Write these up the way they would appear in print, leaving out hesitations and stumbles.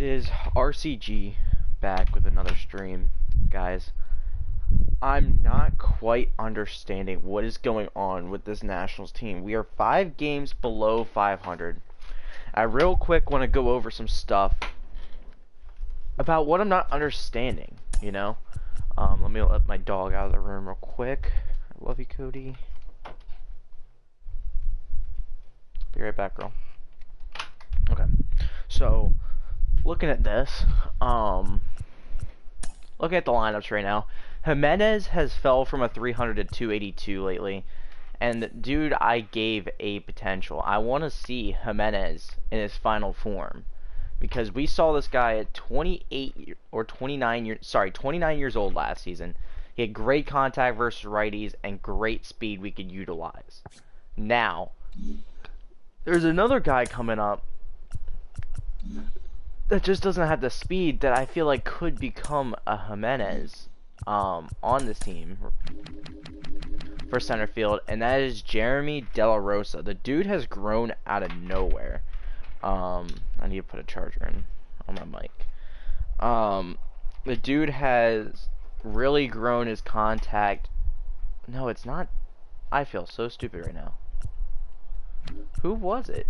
is RCG back with another stream, guys. I'm not quite understanding what is going on with this Nationals team. We are 5 games below 500. I real quick want to go over some stuff about what I'm not understanding, you know? Let me let my dog out of the room real quick. I love you, Cody. Be right back, girl. Okay. So, looking at this, looking at the lineups right now, Jimenez has fell from a 300 to 282 lately, and dude, I gave a potential. I want to see Jimenez in his final form, because we saw this guy at 29 years old last season. He had great contact versus righties and great speed we could utilize. Now, there's another guy coming up that just doesn't have the speed that I feel like could become a Jimenez on this team for center field, and that is Jeremy De La Rosa. The dude has grown out of nowhere. I need to put a charger in on my mic. The dude has really grown his contact. No, it's not. I feel so stupid right now. Who was it?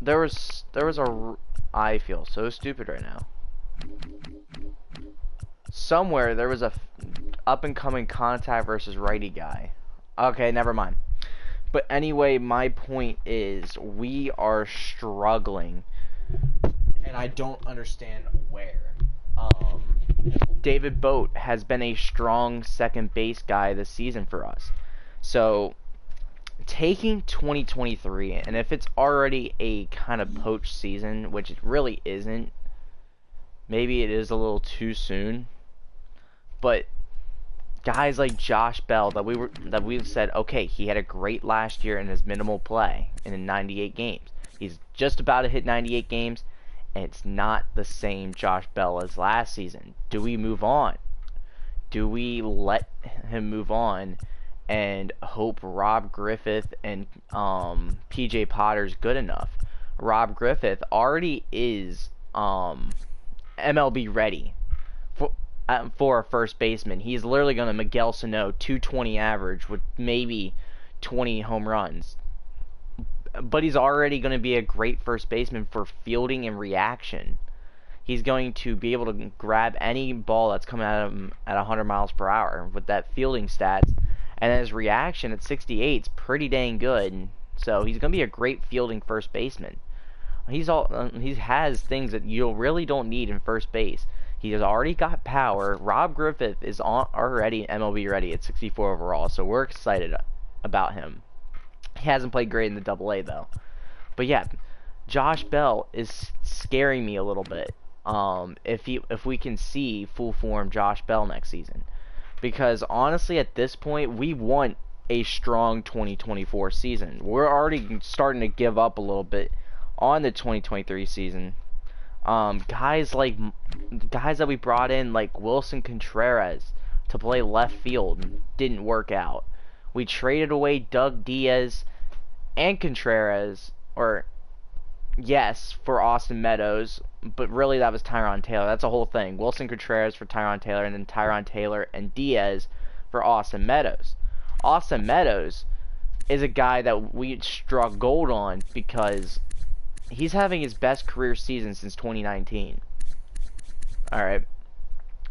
There was a. I feel so stupid right now. Somewhere there was a up and coming contact versus righty guy. Okay, never mind. But anyway, my point is we are struggling, and I don't understand where. David Boat has been a strong second base guy this season for us. So, taking 2023, and if it's already a kind of poached season, which it really isn't, maybe it is a little too soon, but guys like Josh Bell that we've said, okay, he had a great last year in his minimal play in 98 games. He's just about to hit 98 games, and it's not the same Josh Bell as last season. Do we move on? Do we let him move on and hope Rob Griffith and PJ Potter's good enough? Rob Griffith already is MLB ready for a first baseman. He's literally going to Miguel Sano 220 average with maybe 20 home runs. But he's already going to be a great first baseman for fielding and reaction. He's going to be able to grab any ball that's coming at him at 100 miles per hour with that fielding stats. And his reaction at 68 is pretty dang good. So he's going to be a great fielding first baseman. He has things that you really don't need in first base. He has already got power. Rob Griffith is already MLB ready at 64 overall, so we're excited about him. He hasn't played great in the AA though. But yeah, Josh Bell is scaring me a little bit. If we can see full form Josh Bell next season, because honestly at this point we want a strong 2024 season. We're already starting to give up a little bit on the 2023 season. Guys that we brought in like Wilson Contreras to play left field didn't work out. We traded away Doug Diaz and Contreras, for Austin Meadows, but really that was Tyron Taylor. That's a whole thing. Wilson Contreras for Tyron Taylor, and then Tyron Taylor and Diaz for Austin Meadows. Austin Meadows is a guy that we struck gold on because he's having his best career season since 2019. Alright.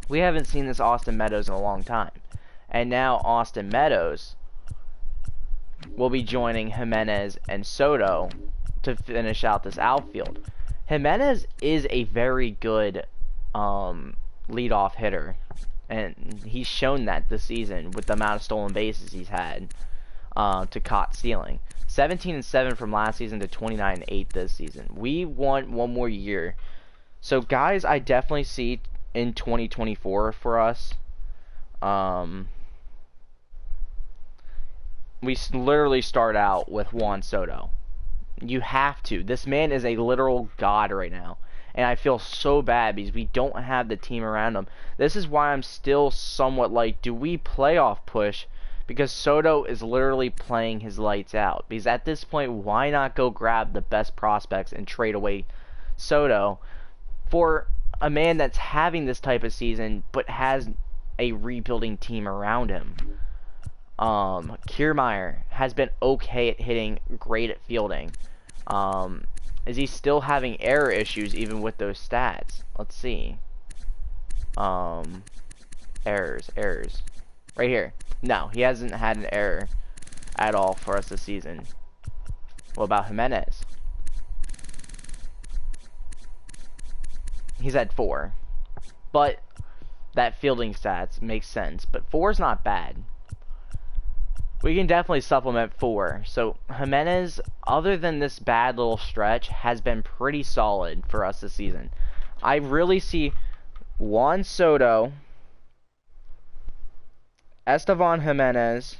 We haven't seen this Austin Meadows in a long time. And now Austin Meadows will be joining Jimenez and Soto to finish out this outfield. Jimenez is a very good leadoff hitter. And he's shown that this season with the amount of stolen bases he's had to caught stealing. 17-7 from last season to 29-8 this season. We want one more year. So guys, I definitely see in 2024 for us. We literally start out with Juan Soto. You have to. This man is a literal god right now. And I feel so bad because we don't have the team around him. This is why I'm still somewhat like, do we playoff push? Because Soto is literally playing his lights out. Because at this point, why not go grab the best prospects and trade away Soto, for a man that's having this type of season but has a rebuilding team around him. Kiermaier has been okay at hitting, great at fielding. Is he still having error issues even with those stats? Let's see. Errors. Right here. No, he hasn't had an error at all for us this season. What about Jimenez? He's at 4. But that fielding stats makes sense. But 4 is not bad. We can definitely supplement 4. So Jimenez, other than this bad little stretch, has been pretty solid for us this season. I really see Juan Soto, Estevan Jimenez.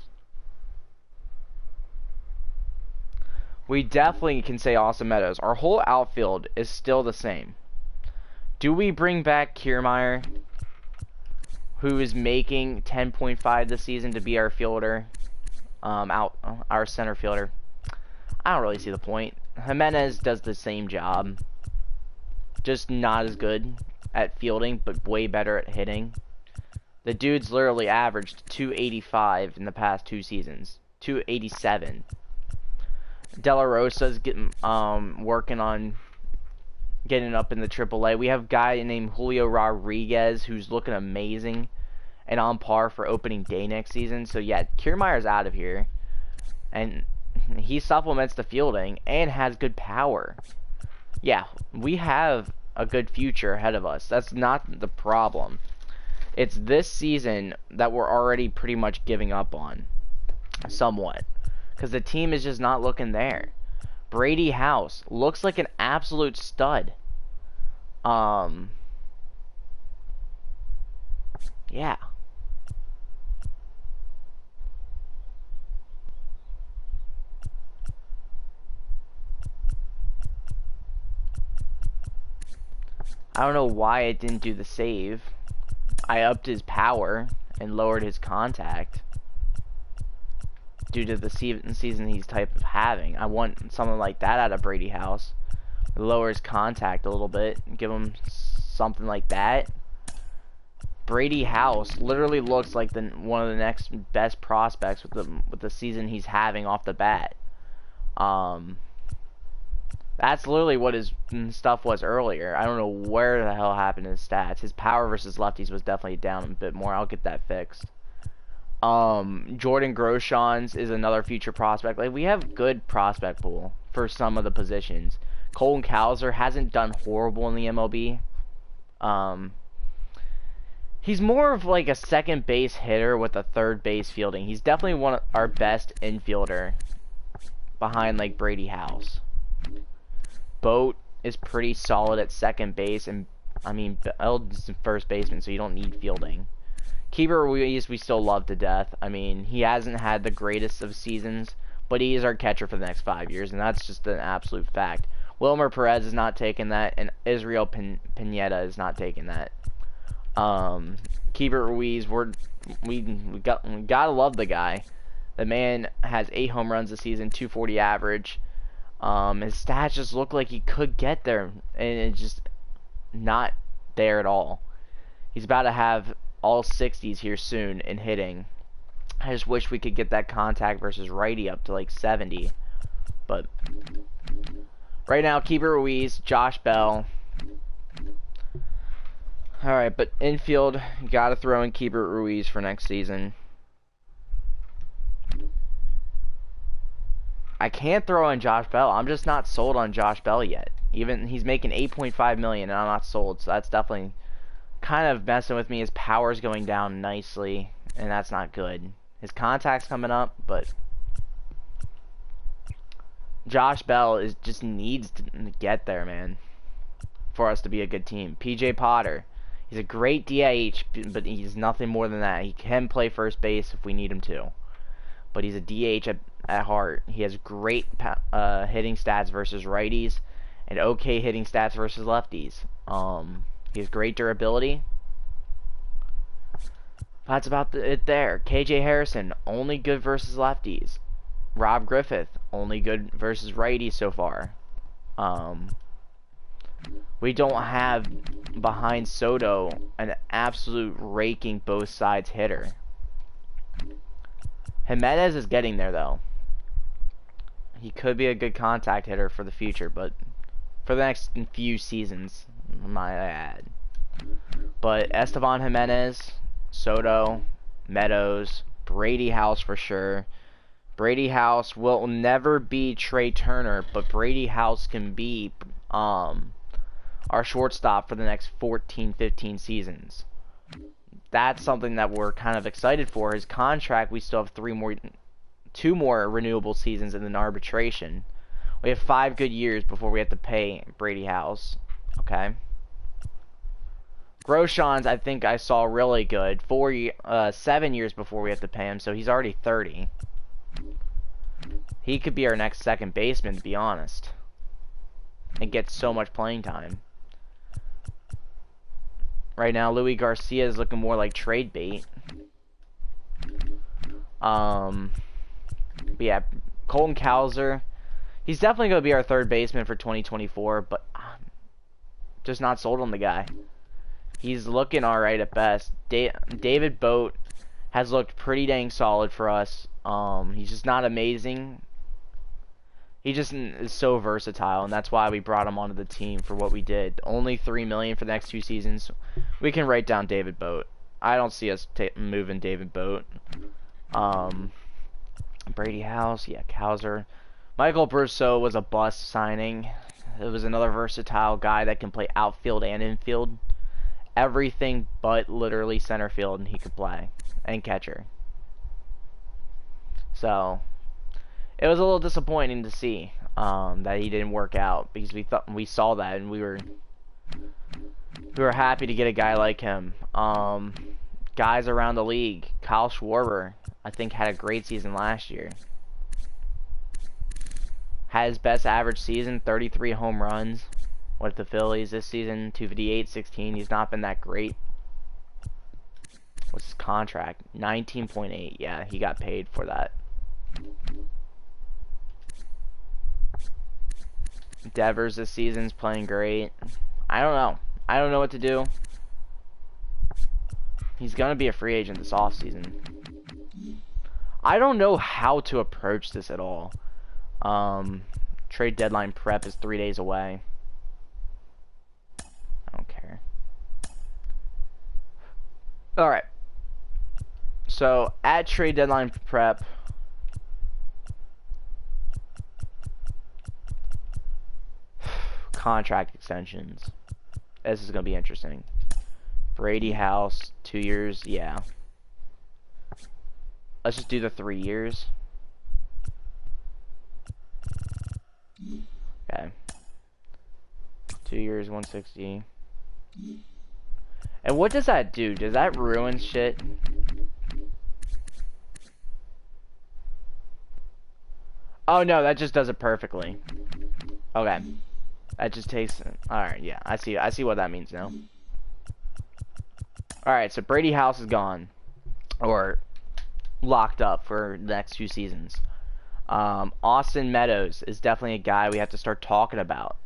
We definitely can say Austin Meadows. Our whole outfield is still the same. Do we bring back Kiermaier, who is making 10.5 this season, to be our fielder? Our center fielder. I don't really see the point. Jimenez does the same job, just not as good at fielding, but way better at hitting. The dude's literally averaged 285 in the past 2 seasons, 287. De La Rosa's getting working on getting up in the AAA. We have a guy named Julio Rodriguez who's looking amazing and on par for opening day next season. So yeah, Kiermaier's out of here, and he supplements the fielding and has good power. Yeah, we have a good future ahead of us. That's not the problem. It's this season that we're already pretty much giving up on, somewhat, because the team is just not looking there. Brady House looks like an absolute stud. Yeah. I don't know why it didn't do the save. I upped his power and lowered his contact due to the season he's type of having. I want something like that out of Brady House. Lower his contact a little bit, give him something like that. Brady House literally looks like one of the next best prospects with the season he's having off the bat. That's literally what his stuff was earlier. I don't know where the hell happened to his stats. His power versus lefties was definitely down a bit more. I'll get that fixed. Jordan Groshans is another future prospect. Like, we have good prospect pool for some of the positions. Colton Cowser hasn't done horrible in the MLB. He's more of like a second base hitter with a third base fielding. He's definitely one of our best infielder behind like Brady House. Boat is pretty solid at second base, and I mean, Bell's first baseman, so you don't need fielding. Keeper Ruiz, we still love to death. I mean, he hasn't had the greatest of seasons, but he is our catcher for the next 5 years, and that's just an absolute fact. Wilmer Perez is not taking that, and Israel Pineda is not taking that. Keeper Ruiz, we gotta love the guy. The man has 8 home runs this season, 240 average. His stats just look like he could get there, and it's just not there at all. He's about to have all 60s here soon in hitting. I just wish we could get that contact versus righty up to like 70. But right now, Keeper Ruiz, Josh Bell. Alright, but infield, gotta throw in Keeper Ruiz for next season. I can't throw in Josh Bell. I'm just not sold on Josh Bell yet. Even he's making $8.5 million, and I'm not sold. So that's definitely kind of messing with me. His power's going down nicely, and that's not good. His contact's coming up, but Josh Bell just needs to get there, man, for us to be a good team. PJ Potter, he's a great DH, but he's nothing more than that. He can play first base if we need him to, but he's a DH at heart. He has great hitting stats versus righties and okay hitting stats versus lefties. He has great durability. That's about it there. KJ Harrison, only good versus lefties. Rob Griffith, only good versus righties so far. We don't have behind Soto an absolute raking both sides hitter. Jimenez is getting there though. He could be a good contact hitter for the future, but for the next few seasons, might I add. But Esteban Jimenez, Soto, Meadows, Brady House for sure. Brady House will never be Trey Turner, but Brady House can be our shortstop for the next 14, 15 seasons. That's something that we're kind of excited for. His contract, we still have 2 more renewable seasons in an arbitration. We have 5 good years before we have to pay Brady House. Okay. Groshans, I think I saw really good. 7 years before we have to pay him, so he's already 30. He could be our next second baseman, to be honest, and get so much playing time. Right now, Louis Garcia is looking more like trade bait. But yeah, Colton Cowser, he's definitely going to be our third baseman for 2024, but just not sold on the guy. He's looking alright at best. David Boat has looked pretty dang solid for us. He's just not amazing. He just is so versatile, and that's why we brought him onto the team for what we did. Only $3 million for the next 2 seasons. We can write down David Boat. I don't see us moving David Boat. Brady House, yeah, Cowser. Michael Brousseau was a bust signing. It was another versatile guy that can play outfield and infield. Everything but literally center field, and he could play, and catcher. So it was a little disappointing to see that he didn't work out, because we saw that, and we were happy to get a guy like him. Guys around the league, Kyle Schwarber, I think, had a great season last year. Had his best average season, 33 home runs with the Phillies this season, 258, 16. He's not been that great. What's his contract? 19.8. Yeah, he got paid for that. Devers this season's playing great. I don't know. I don't know what to do. He's going to be a free agent this offseason. I don't know how to approach this at all. Trade deadline prep is 3 days away. I don't care. Alright. So, at trade deadline prep, contract extensions. This is going to be interesting. Brady House, 2 years, yeah. Let's just do the 3 years. Okay. 2 years, 160. And what does that do? Does that ruin shit? Oh no, that just does it perfectly. Okay. That just takes... Alright, yeah. I see what that means now. Alright, so Brady House is gone. Or locked up for the next 2 seasons. Austin Meadows is definitely a guy we have to start talking about.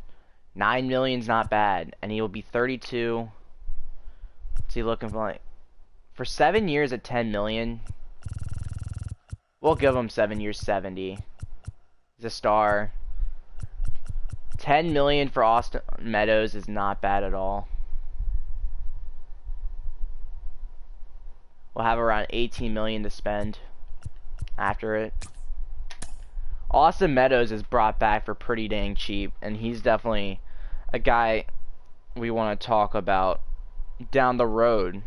$9 million's not bad, and he will be 32. What's he looking for? Like, for 7 years at $10 million, we'll give him 7 years, 70. He's a star. $10 million for Austin Meadows is not bad at all. We'll have around $18 million to spend after it. Austin Meadows is brought back for pretty dang cheap, and he's definitely a guy we want to talk about down the road.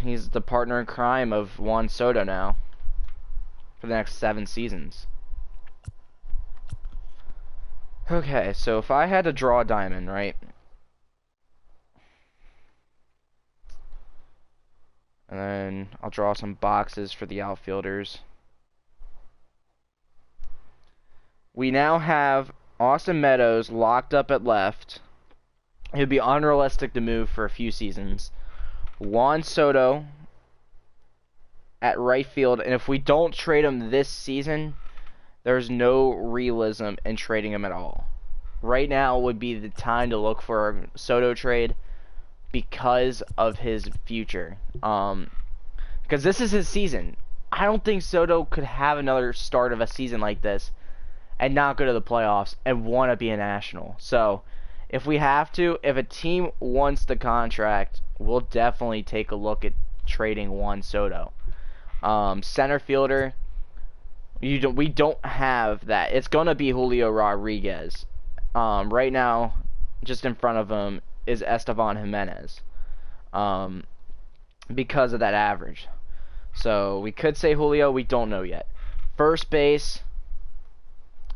He's the partner in crime of Juan Soto now for the next 7 seasons. Okay, so if I had to draw a diamond, right? And then I'll draw some boxes for the outfielders. We now have Austin Meadows locked up at left. It would be unrealistic to move for a few seasons. Juan Soto at right field. And if we don't trade him this season, There's no realism in trading him at all. Right now would be the time to look for a Soto trade because of his future. Because this is his season. I don't think Soto could have another start of a season like this and not go to the playoffs and want to be a national. So, if we have to, if a team wants the contract, we'll definitely take a look at trading Juan Soto. Center fielder, we don't have that. It's gonna be Julio Rodriguez. Right now, just in front of him is Estevan Jimenez. Because of that average. So we could say Julio, we don't know yet. First base,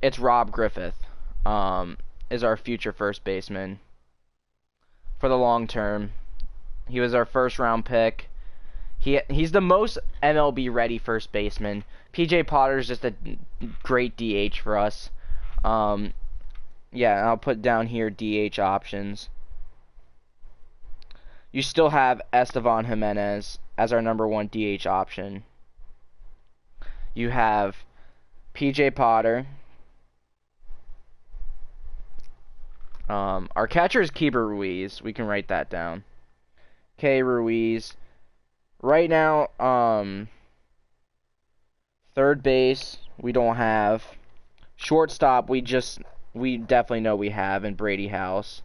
it's Rob Griffith. Is our future first baseman for the long term. He was our first round pick. He's the most MLB ready first baseman. PJ Potter's just a great DH for us. Yeah, I'll put down here DH options. You still have Estevan Jimenez as our number 1 DH option. You have PJ Potter. Our catcher is Keeper Ruiz. We can write that down. K. Ruiz. Right now, third base, we don't have. Shortstop, we definitely know we have in Brady House.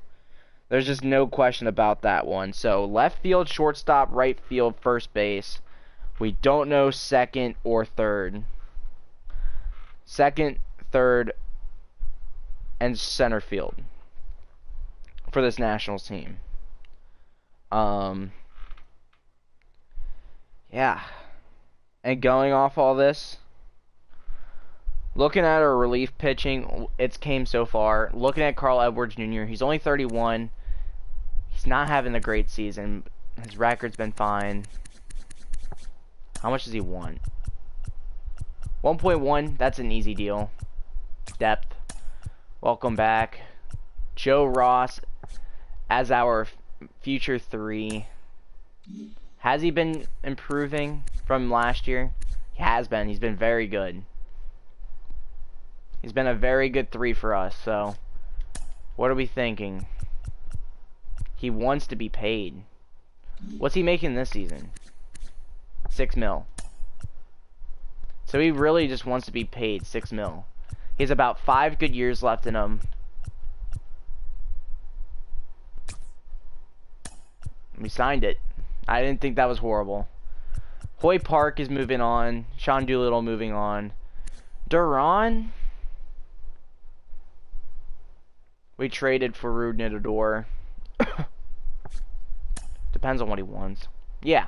There's just no question about that one. So, left field, shortstop, right field, first base. We don't know second or third. Second, third, and center field for this Nationals team. Yeah. And going off all this, looking at our relief pitching, it's came so far. Looking at Carl Edwards Jr., he's only 31. He's not having a great season. His record's been fine. How much does he want? 1.1, that's an easy deal. Depth. Welcome back. Joe Ross as our future 3. Has he been improving from last year? He has been. He's been very good. He's been a very good 3 for us, so what are we thinking? He wants to be paid. What's he making this season? 6 mil. So he really just wants to be paid 6 mil. He has about 5 good years left in him. We signed it. I didn't think that was horrible. Hoy Park is moving on. Sean Doolittle moving on. Duran, we traded for Rude Nitador. Depends on what he wants. Yeah.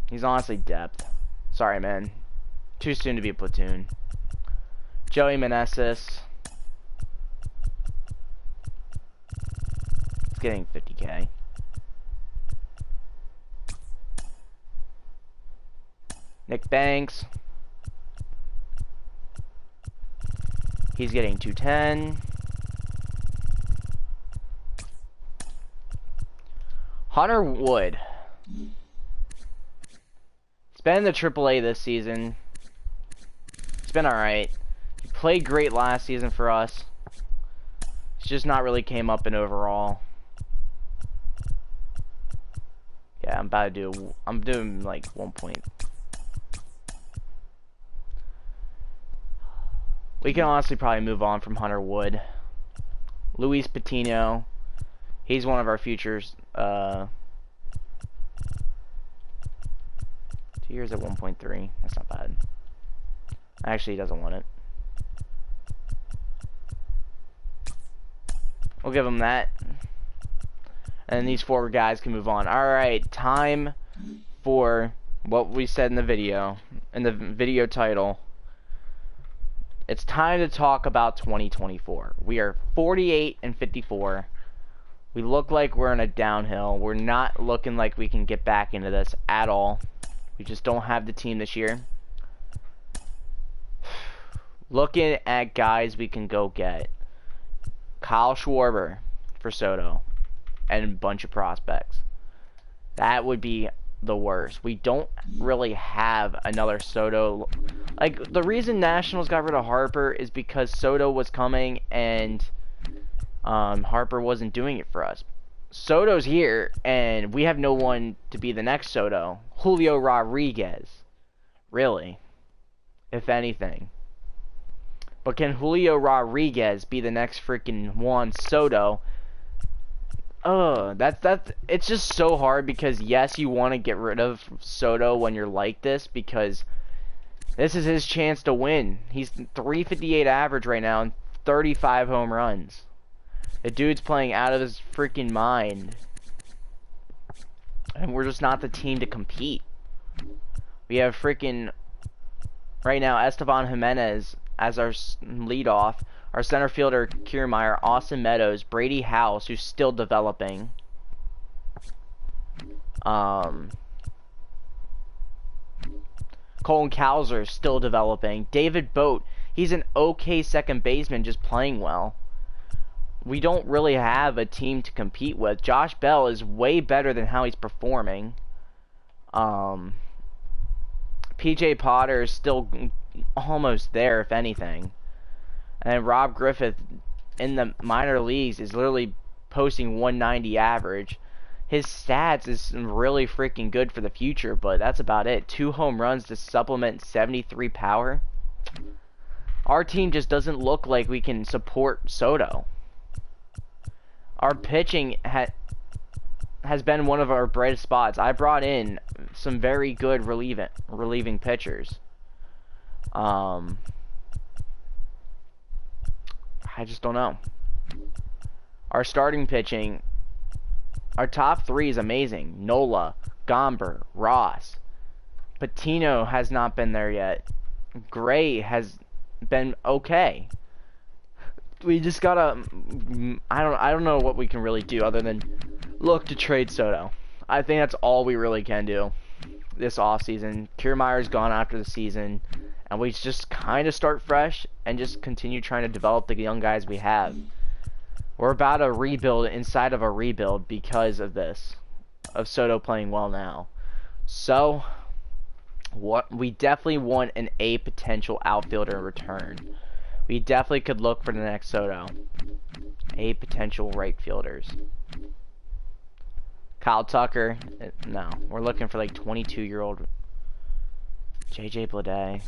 He's honestly depth. Sorry, man. Too soon to be a platoon. Joey Meneses. It's getting 50K. Nick Banks. He's getting 210. Hunter Wood. It's been in the AAA this season. It's been alright. He played great last season for us. It's just not really came up in overall. Yeah, I'm doing like 1 point. We can honestly probably move on from Hunter Wood. Luis Patino. He's one of our futures. 2 years at 1.3. That's not bad. Actually, he doesn't want it. We'll give him that. And these 4 guys can move on. Alright, time for what we said in the video title. It's time to talk about 2024. We are 48 and 54. We look like we're in a downhill. We're not looking like we can get back into this at all. We just don't have the team this year. Looking at guys we can go get. Kyle Schwarber for Soto. And a bunch of prospects. That would be the worst. We don't really have another Soto. Like, the reason Nationals got rid of Harper is because Soto was coming and Harper wasn't doing it for us. Soto's here, and we have no one to be the next Soto. Julio Rodriguez. Really. If anything. But can Julio Rodriguez be the next freaking Juan Soto? It's just so hard because yes, you want to get rid of Soto when you're like this because this is his chance to win. He's 358 average right now and 35 home runs. The dude's playing out of his freaking mind. And we're just not the team to compete. We have freaking right now Esteban Jimenez as our leadoff. Our center fielder, Kiermaier, Austin Meadows, Brady House, who's still developing. Colin Cowser, still developing. David Boat, he's an okay second baseman, just playing well. We don't really have a team to compete with. Josh Bell is way better than how he's performing. PJ Potter is still almost there, if anything. And Rob Griffith in the minor leagues is literally posting 190 average. His stats is really freaking good for the future, but that's about it. 2 home runs to supplement 73 power. Our team just doesn't look like we can support Soto. Our pitching has been one of our brightest spots. I brought in some very good relieving pitchers. I just don't know. Our starting pitching, our top 3 is amazing. Nola, Gomber, Ross. Patino has not been there yet. Gray has been okay. We just gotta, I don't know what we can really do other than look to trade Soto. I think that's all we really can do this offseason. Kiermaier's gone after the season. And we just kind of start fresh and just continue trying to develop the young guys we have. We're about a rebuild inside of a rebuild because of this. Of Soto playing well now. So, we definitely want an A potential outfielder in return. We definitely could look for the next Soto. A potential right fielders. Kyle Tucker. No, we're looking for like 22-year-old JJ Bleday.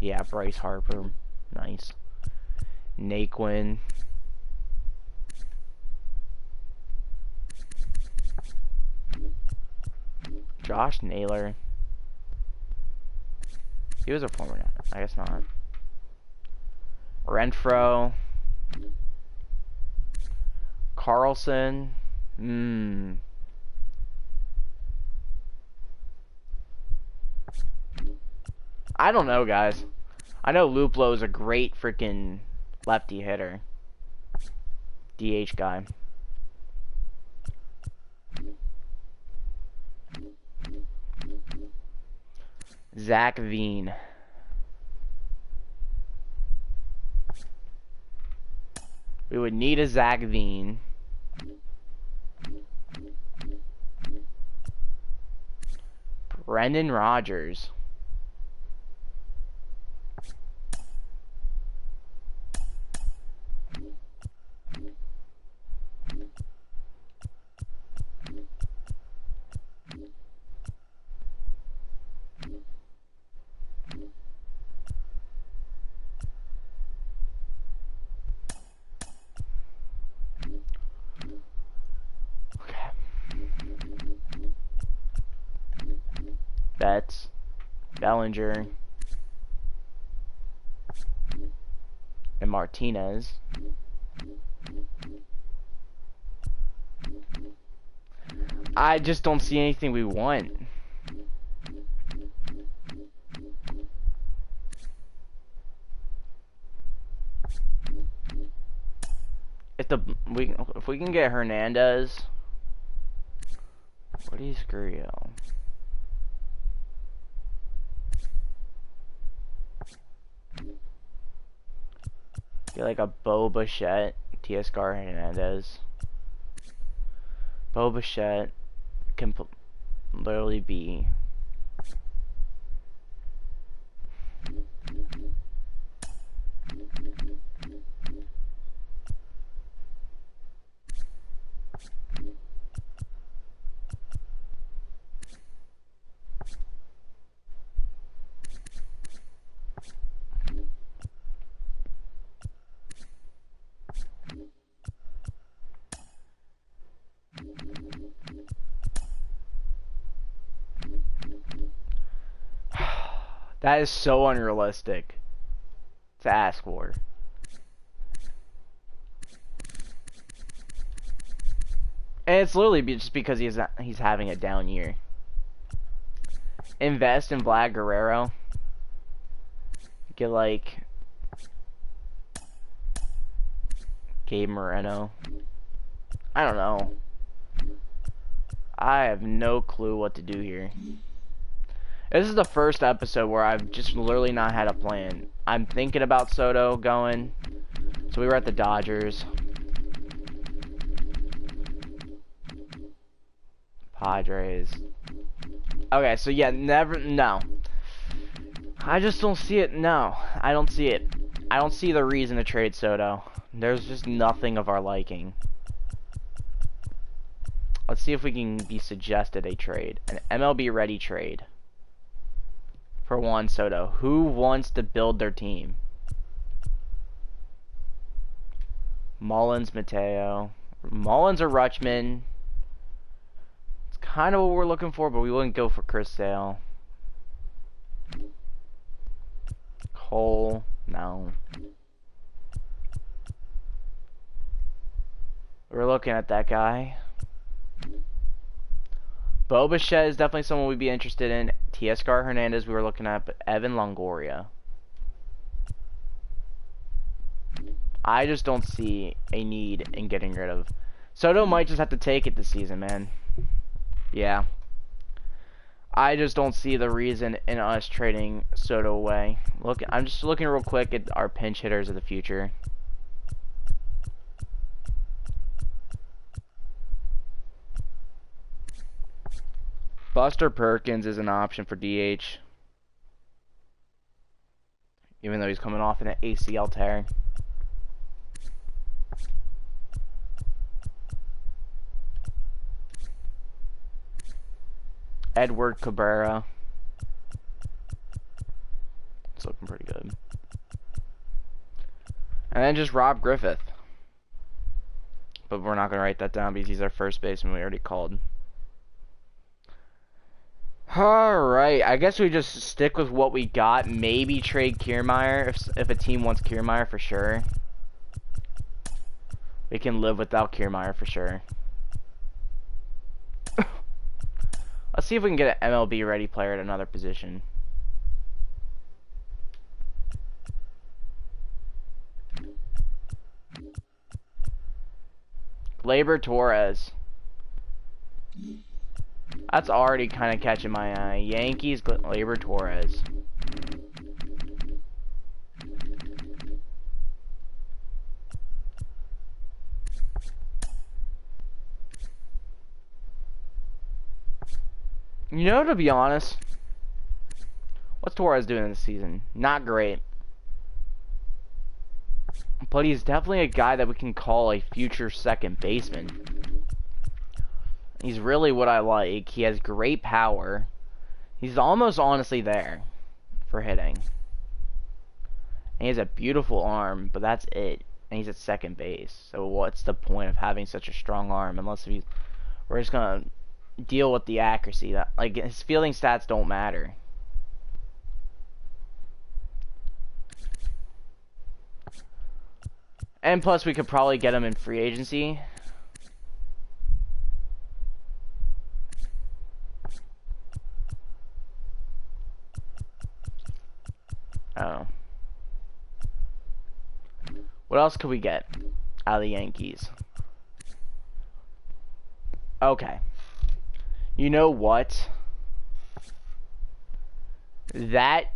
Yeah, Bryce Harper. Nice. Naquin. Josh Naylor. He was a former net. I guess not. Renfro. Carlson. I don't know, guys. I know Luplo is a great freaking lefty hitter. DH guy. Zach Veen. We would need a Zach Veen. Brendan Rodgers. Betts, Bellinger, and Martinez. I just don't see anything we want. If we can get Hernandez, what do you screw you? Get like a Bo Bichette, Teoscar Hernandez. Bo Bichette can literally be. That is so unrealistic to ask for. And it's literally just because he's having a down year. Invest in Vlad Guerrero. Get like Gabe Moreno. I don't know. I have no clue what to do here. This is the first episode where I've just literally not had a plan. I'm thinking about Soto going. So we were at the Dodgers. Padres. Okay, so yeah, no. I just don't see it, no. I don't see it. I don't see the reason to trade Soto. There's just nothing of our liking. Let's see if we can be suggested a trade. An MLB ready trade. For Juan Soto. Who wants to build their team? Mullins, Mateo. Mullins or Rutschman. It's kind of what we're looking for, but we wouldn't go for Chris Sale. Cole. No. We're looking at that guy. Bo Bichette is definitely someone we'd be interested in. Teoscar Hernandez we were looking at, but Evan Longoria. I just don't see a need in getting rid of. Soto might just have to take it this season, man. Yeah. I just don't see the reason in us trading Soto away. Look, I'm just looking real quick at our pinch hitters of the future. Buster Perkins is an option for DH. Even though he's coming off an ACL tear. Edward Cabrera. It's looking pretty good. And then just Rob Griffith. But we're not going to write that down because he's our first baseman we already called. Alright, I guess we just stick with what we got. Maybe trade Kiermaier if a team wants Kiermaier for sure. We can live without Kiermaier for sure. Let's see if we can get an MLB ready player at another position. Gleyber Torres. That's already kind of catching my eye. Yankees, Gleyber Torres. You know, to be honest, what's Torres doing this season? Not great. But he's definitely a guy that we can call a future second baseman. He's really what I like. He has great power. He's almost honestly there for hitting. And he has a beautiful arm, but that's it. And he's at second base. So what's the point of having such a strong arm unless we're just gonna deal with the accuracy. That, like, his fielding stats don't matter. And plus we could probably get him in free agency. Oh. What else could we get out of the Yankees? Okay. You know what? That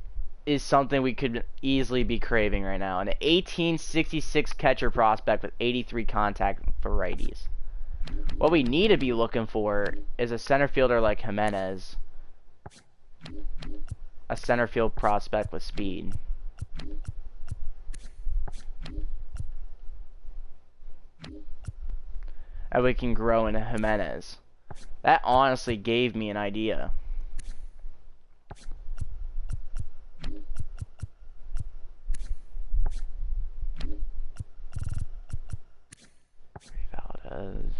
is something we could easily be craving right now. An 1866 catcher prospect with 83 contact for righties. What we need to be looking for is a center fielder like Jimenez. A center field prospect with speed. And we can grow into Jimenez. That honestly gave me an idea. Valdez.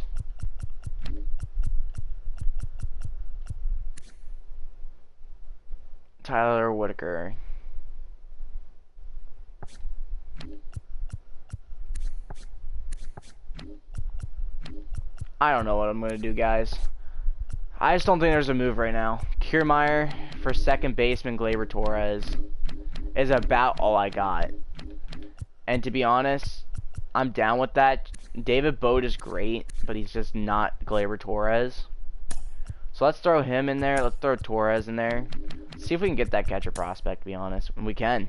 Tyler Whitaker. I don't know what I'm going to do, guys. I just don't think there's a move right now. Kiermaier for second baseman, Gleyber Torres is about all I got. And to be honest, I'm down with that. David Bote is great, but he's just not Gleyber Torres. So let's throw him in there. Let's throw Torres in there. See if we can get that catcher prospect, to be honest. And we can.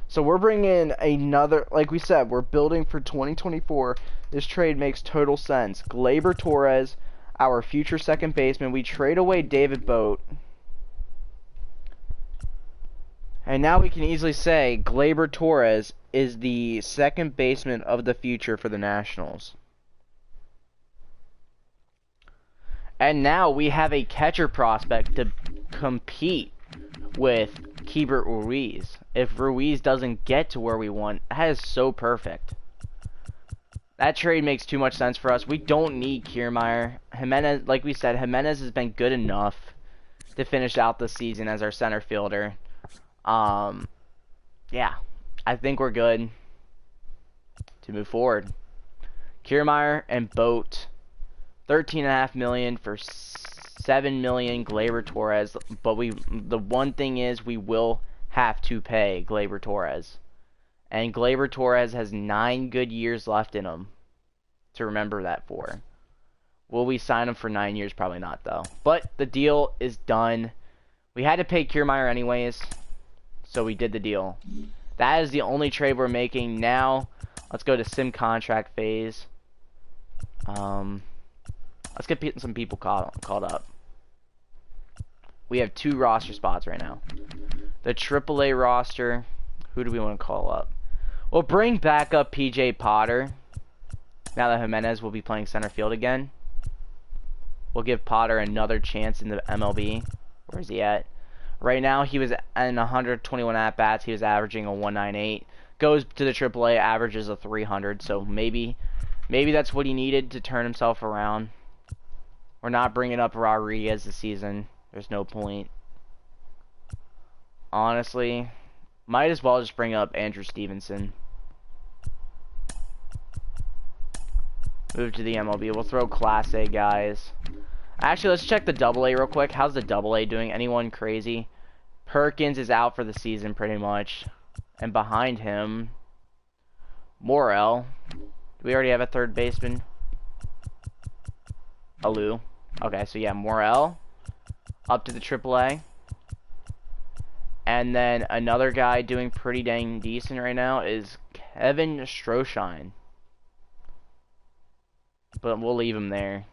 So we're bringing another, like we said, we're building for 2024. This trade makes total sense. Gleyber Torres, our future second baseman. We trade away David Bote. And now we can easily say Gleyber Torres is the second baseman of the future for the Nationals. And now we have a catcher prospect to compete with Keibert Ruiz. If Ruiz doesn't get to where we want, that is so perfect. That trade makes too much sense for us. We don't need Kiermaier. Jimenez, like we said, Jimenez has been good enough to finish out the season as our center fielder. Yeah, I think we're good to move forward. Kiermaier and Bote, $13.5 million for $7 million. Gleyber Torres, but the one thing is we will have to pay Gleyber Torres, and Gleyber Torres has 9 good years left in him to remember that for. Will we sign him for 9 years? Probably not, though. But the deal is done. We had to pay Kiermaier anyways, so we did the deal. That is the only trade we're making. Now, let's go to sim contract phase. Let's get some people called up. We have 2 roster spots right now. The AAA roster. Who do we want to call up? We'll bring back up PJ Potter. Now that Jimenez will be playing center field again. We'll give Potter another chance in the MLB. Where is he at? Right now, he was in 121 at-bats. He was averaging a 198. Goes to the AAA, averages a 300. So maybe that's what he needed to turn himself around. We're not bringing up Rodriguez this season. There's no point. Honestly, might as well just bring up Andrew Stevenson. Move to the MLB. We'll throw Class A guys. Actually, let's check the AA real quick. How's the AA doing? Anyone crazy? Perkins is out for the season pretty much. And behind him, Morel. Do we already have a third baseman? Alou. Okay, so yeah, Morel up to the AAA. And then another guy doing pretty dang decent right now is Kevin Stroshine. But we'll leave him there.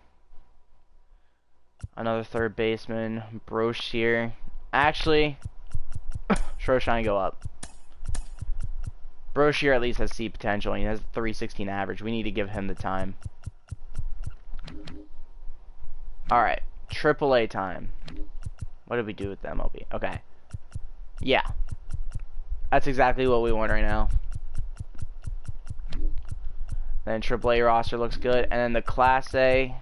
Another third baseman, Broshier. Actually, Stroshine go up. Broshier at least has C potential. He has a 316 average. We need to give him the time. Alright, AAA time. What did we do with the MLB? Okay. Yeah. That's exactly what we want right now. Then AAA roster looks good. And then the Class A,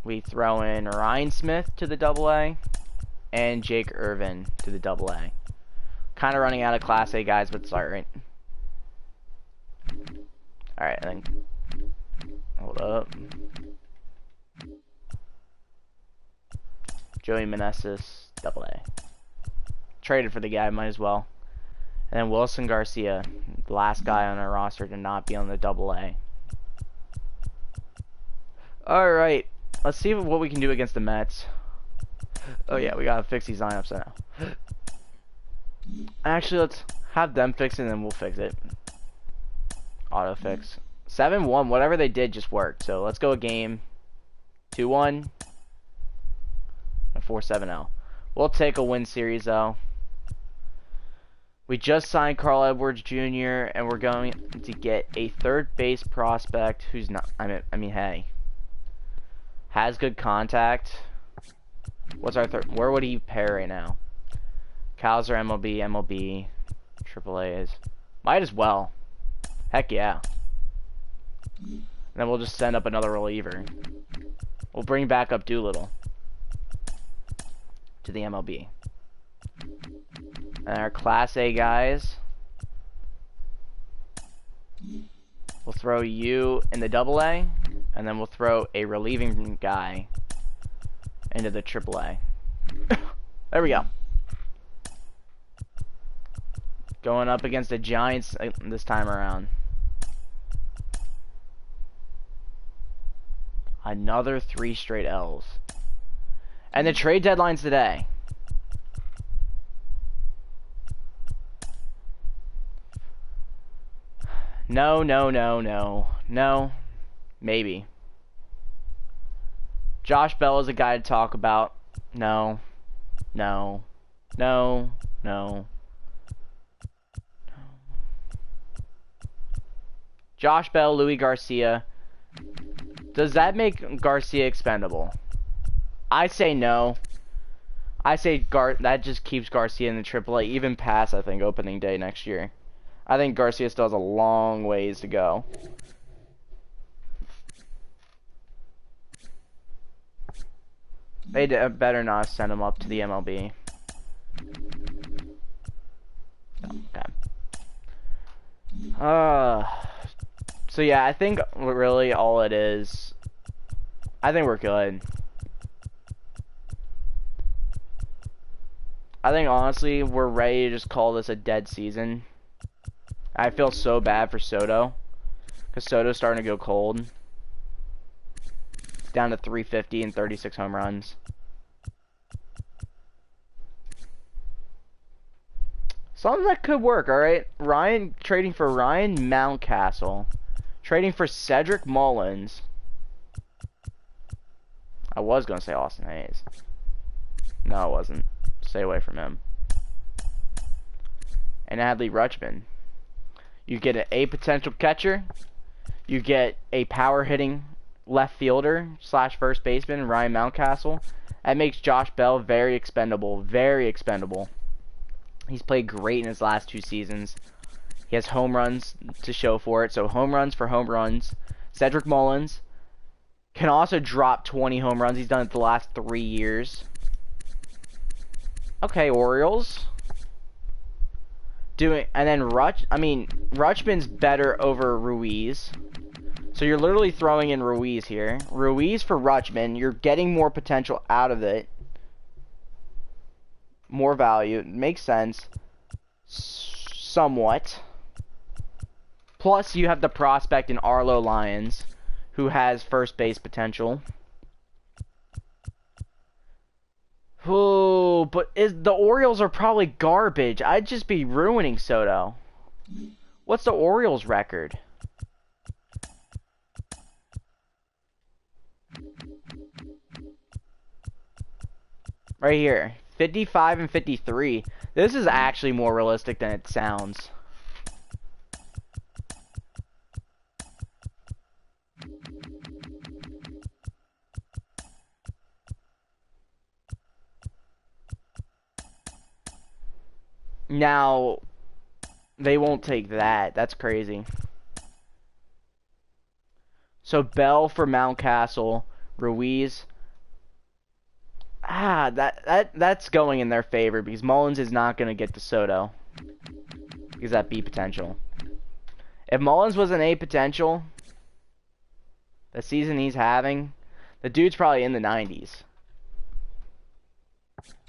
we throw in Ryan Smith to the AA and Jake Irvin to the AA. Kind of running out of Class A guys, but it's alright. Alright, and then hold up. Joey Meneses, AA. Traded for the guy, might as well. And then Wilson Garcia, the last guy on our roster to not be on the AA. Alright, let's see what we can do against the Mets. Oh yeah, we gotta fix these lineups now. Actually, let's have them fix it and then we'll fix it. Auto fix. 7-1, whatever they did just worked. So let's go a game. 2-1. And 4-7-0. We'll take a win series, though. We just signed Carl Edwards Jr., and we're going to get a third base prospect who's not... I mean, hey. Has good contact. What's our third... Where would he pair right now? Cows are MLB, Triple A's. Might as well. Heck yeah. And then we'll just send up another reliever. We'll bring back up Doolittle to the MLB. And our Class A guys, we'll throw you in the Double A, and then we'll throw a relieving guy into the Triple A. There we go. Going up against the Giants this time around. Another 3 straight L's. And the trade deadline's today. No. No. Maybe. Josh Bell is a guy to talk about. No. Josh Bell, Louis Garcia. Does that make Garcia expendable? I say no. I say that just keeps Garcia in the AAA, even past, I think, opening day next year. I think Garcia still has a long ways to go. They better not send him up to the MLB. Okay. So yeah, I think really all it is, I think we're good. I think honestly, we're ready to just call this a dead season. I feel so bad for Soto, because Soto's starting to go cold. Down to 350 and 36 home runs. Something that could work, alright? Trading for Ryan Mountcastle. Trading for Cedric Mullins. I was going to say Austin Hayes. No, I wasn't. Stay away from him. And Adley Rutschman. You get a potential catcher. You get a power hitting left fielder / first baseman, Ryan Mountcastle. That makes Josh Bell very expendable. Very expendable. He's played great in his last 2 seasons. He has home runs to show for it. So home runs for home runs. Cedric Mullins can also drop 20 home runs. He's done it the last 3 years. Okay, Orioles. And then Rutschman's better over Ruiz. So you're literally throwing in Ruiz here. Ruiz for Rutschman. You're getting more potential out of it. More value. It makes sense. Somewhat. Plus, you have the prospect in Arlo Lyons, who has first base potential. Oh, but the Orioles are probably garbage. I'd just be ruining Soto. What's the Orioles record? Right here. 55 and 53. This is actually more realistic than it sounds. Now, they won't take that. That's crazy. So Bell for Mountcastle, Ruiz. That's going in their favor because Mullins is not going to get to Soto because that B potential. If Mullins was an A potential, the season he's having, the dude's probably in the 90s.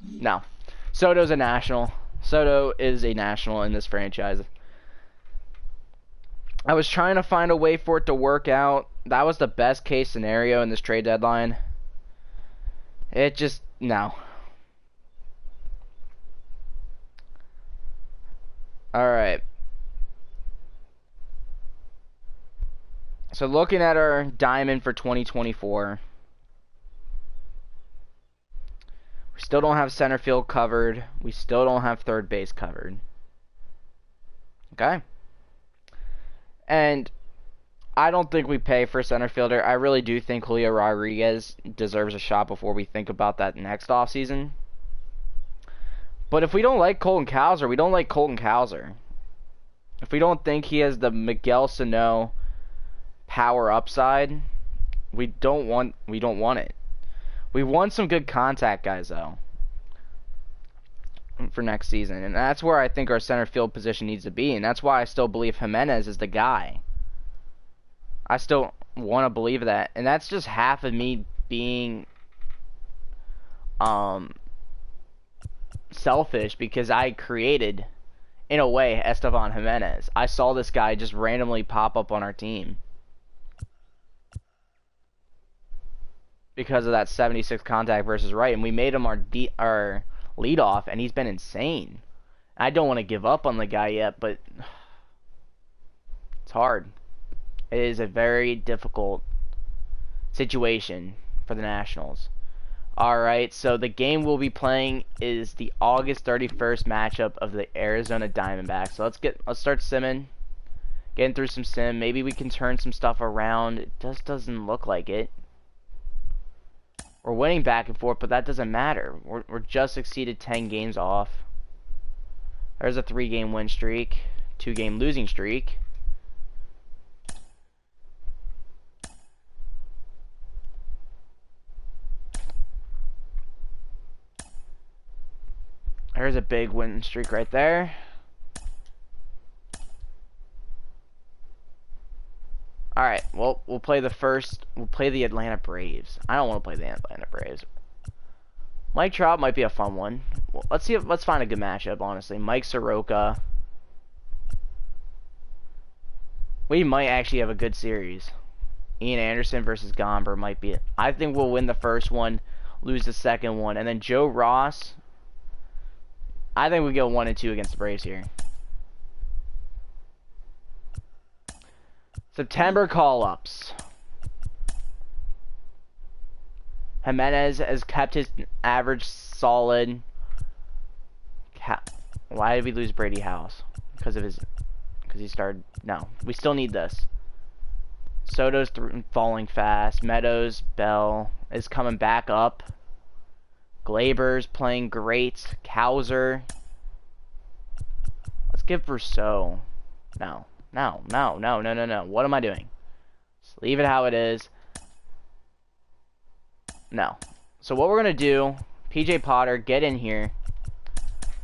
No, Soto's a national. Soto is a national in this franchise. I was trying to find a way for it to work out. That was the best case scenario in this trade deadline. It just, no. Alright. So looking at our diamond for 2024, we still don't have center field covered. We still don't have third base covered. Okay? And I don't think we pay for center fielder. I really do think Julio Rodriguez deserves a shot before we think about that next offseason. But if we don't like Colton Cowser, we don't like Colton Cowser. If we don't think he has the Miguel Sano power upside, we don't want it. We want some good contact guys though for next season, and that's where I think our center field position needs to be, and that's why I still believe Jimenez is the guy. I still want to believe that, and that's just half of me being selfish because I created, in a way, Estevan Jimenez. I saw this guy just randomly pop up on our team because of that 76 contact versus right, and we made him our leadoff, and he's been insane. I don't want to give up on the guy yet, but it's hard. It is a very difficult situation for the Nationals. Alright, so the game we'll be playing is the August 31st matchup of the Arizona Diamondbacks. So let's start simming. Getting through some sim. Maybe we can turn some stuff around. It just doesn't look like it. We're winning back and forth, but that doesn't matter. We're just exceeded 10 games off. There's a 3-game win streak, 2-game losing streak. There's a big win streak right there. Alright, well, we'll play the Atlanta Braves. I don't want to play the Atlanta Braves. Mike Trout might be a fun one. Well, let's find a good matchup, honestly. Mike Soroka. We might actually have a good series. Ian Anderson versus Gomber might be it. I think we'll win the first one, lose the second one, and then Joe Ross. I think we go 1-2 against the Braves here. September call-ups. Jimenez has kept his average solid. Why did we lose Brady House? Because he started. No, we still need this. Soto's falling fast. Meadows, Bell is coming back up. Glaber's playing great. Cowser. Let's give Verso. No. What am I doing? Just leave it how it is. No. So what we're going to do, PJ Potter, get in here.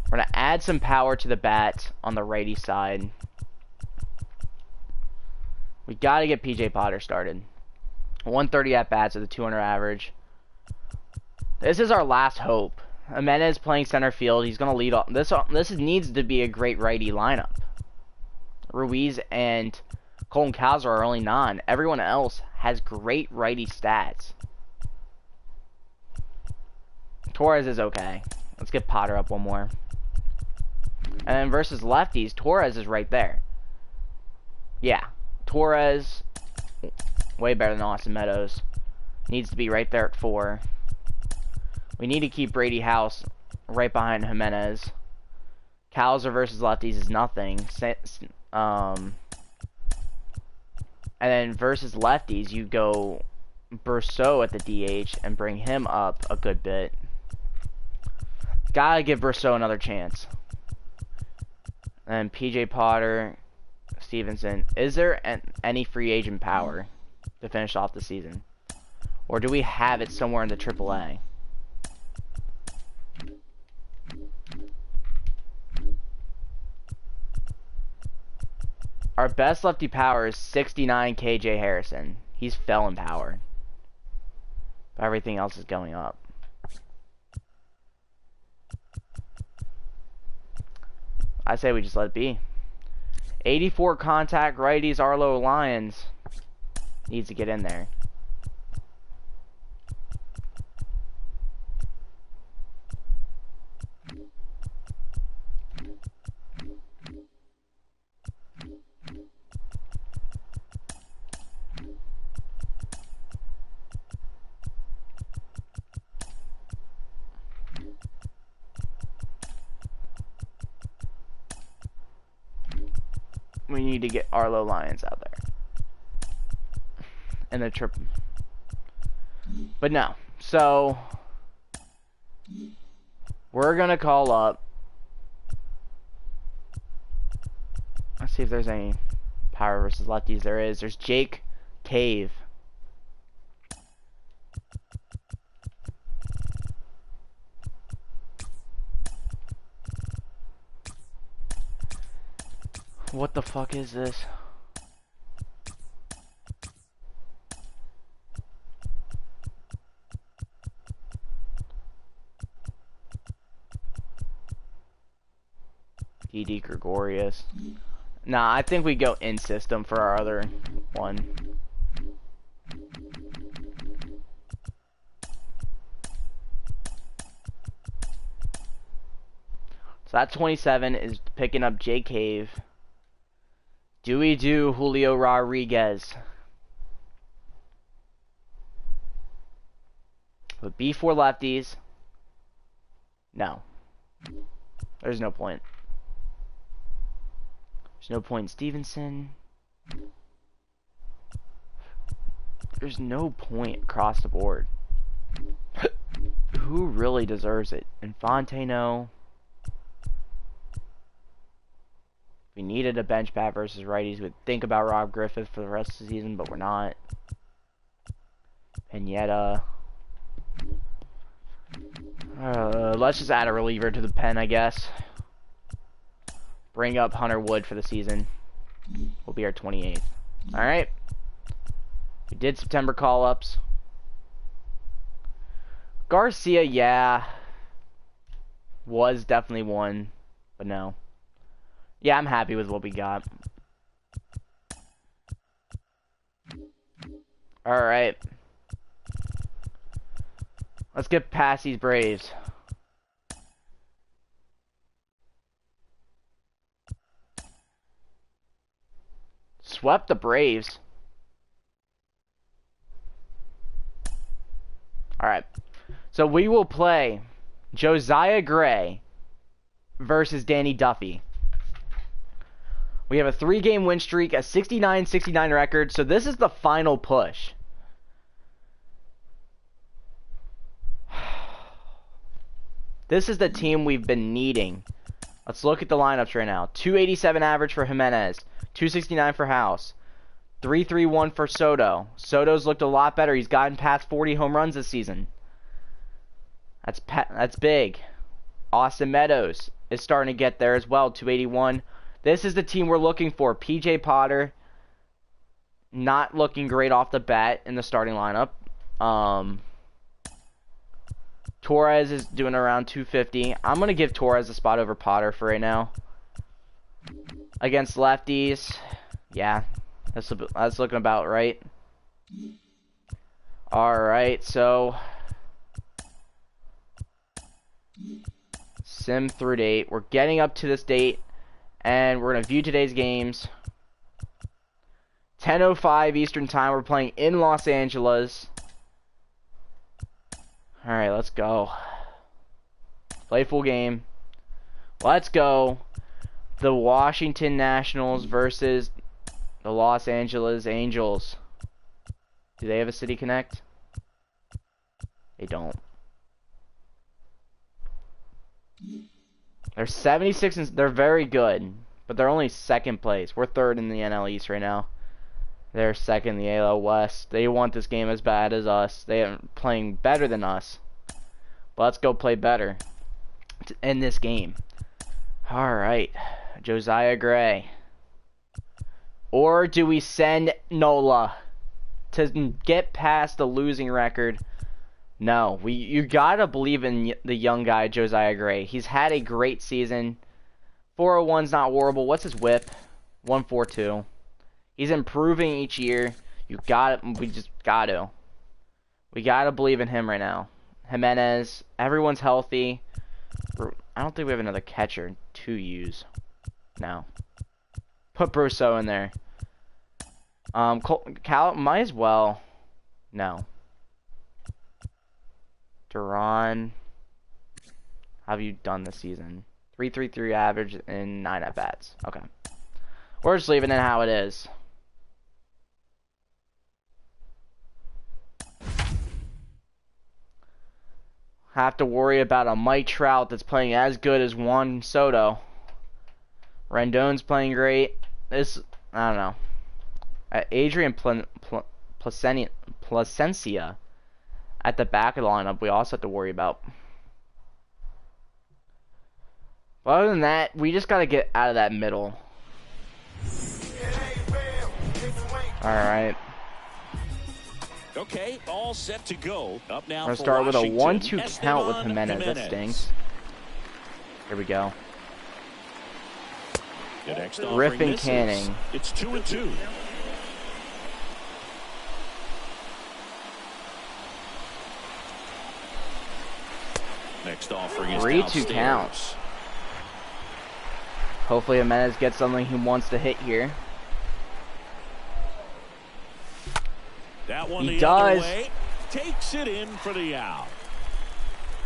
We're going to add some power to the bat on the righty side. We got to get PJ Potter started. 130 at bats with a 200 average. This is our last hope. Jimenez playing center field. He's going to lead off. This needs to be a great righty lineup. Ruiz and Colton Cowser are only non. Everyone else has great righty stats. Torres is okay. Let's get Potter up one more. And then versus lefties, Torres is right there. Yeah. Torres, way better than Austin Meadows. Needs to be right there at 4. We need to keep Brady House right behind Jimenez. Cowser versus lefties is nothing. And then versus lefties, you go Verso at the DH and bring him up a good bit. Gotta give Verso another chance. And PJ Potter, Stevenson. Is there any free agent power to finish off the season? Or do we have it somewhere in the AAA? Our best lefty power is 69 KJ Harrison. He's fell in power. But everything else is going up. I say we just let it be. 84 contact righties, Arlo Lions. Needs to get in there. We need to get Arlo Lyons out there. And the trip. But no. So we're gonna call up. Let's see if there's any power versus lefties. There is. There's Jake Cave. What the fuck is this? D.D. Gregorius. Nah, I think we go in system for our other one. So that 27 is picking up J Cave. Do we do Julio Rodriguez? Would be for lefties. No. There's no point. There's no point in Stevenson. There's no point across the board. Who really deserves it? Infantino. We needed a bench bat versus righties. We'd think about Rob Griffith for the rest of the season, but we're not. Pineda. Let's just add a reliever to the pen, I guess. Bring up Hunter Wood for the season. Will be our 28th. Alright. We did September call-ups. Garcia, yeah. Was definitely one, but no. Yeah, I'm happy with what we got. Alright. Let's get past these Braves. Swept the Braves. Alright. So we will play Josiah Gray versus Danny Duffy. We have a 3-game win streak, a 69-69 record, so this is the final push. This is the team we've been needing. Let's look at the lineups right now. 287 average for Jimenez, 269 for House, 331 for Soto. Soto's looked a lot better. He's gotten past 40 home runs this season. That's big. Austin Meadows is starting to get there as well, 281. This is the team we're looking for. PJ Potter, not looking great off the bat in the starting lineup. Torres is doing around 250. I'm going to give Torres a spot over Potter for right now. Against lefties, yeah, that's looking about right. Alright, so sim through date. We're getting up to this date. And we're going to view today's games. 10:05 Eastern Time. We're playing in Los Angeles. Alright, let's go. Play full game. Let's go. The Washington Nationals versus the Los Angeles Angels. Do they have a City Connect? They don't. They're 76 and they're very good, but they're only second place. We're third in the NL East right now. They're second in the AL West. They want this game as bad as us. They are playing better than us. But let's go play better to end this game. Alright. Josiah Gray. Or do we send Nola to get past the losing record? No, you gotta believe in the young guy, Josiah Gray. He's had a great season. 401's not horrible. What's his whip? 142. He's improving each year. We just gotta. We gotta believe in him right now. Jimenez, everyone's healthy. I don't think we have another catcher to use. No. Put Brousseau in there. Cal, might as well. No. Duran, how have you done this season? 3.33 average and 9 at bats. Okay. We're just leaving it how it is. Have to worry about a Mike Trout that's playing as good as Juan Soto. Rendon's playing great. This, I don't know. Adrian Placencia at the back of the lineup, we also have to worry about. But other than that, we just got to get out of that middle. Alright. Okay, all set to go. Up now. We're going to start with a 1-2 count with Jimenez. That stinks. Here we go. Griffin Canning. It's 2-2. Next offering is 3-2 counts. Hopefully Jimenez gets something he wants to hit here. That one he does. Way, takes it in for the out.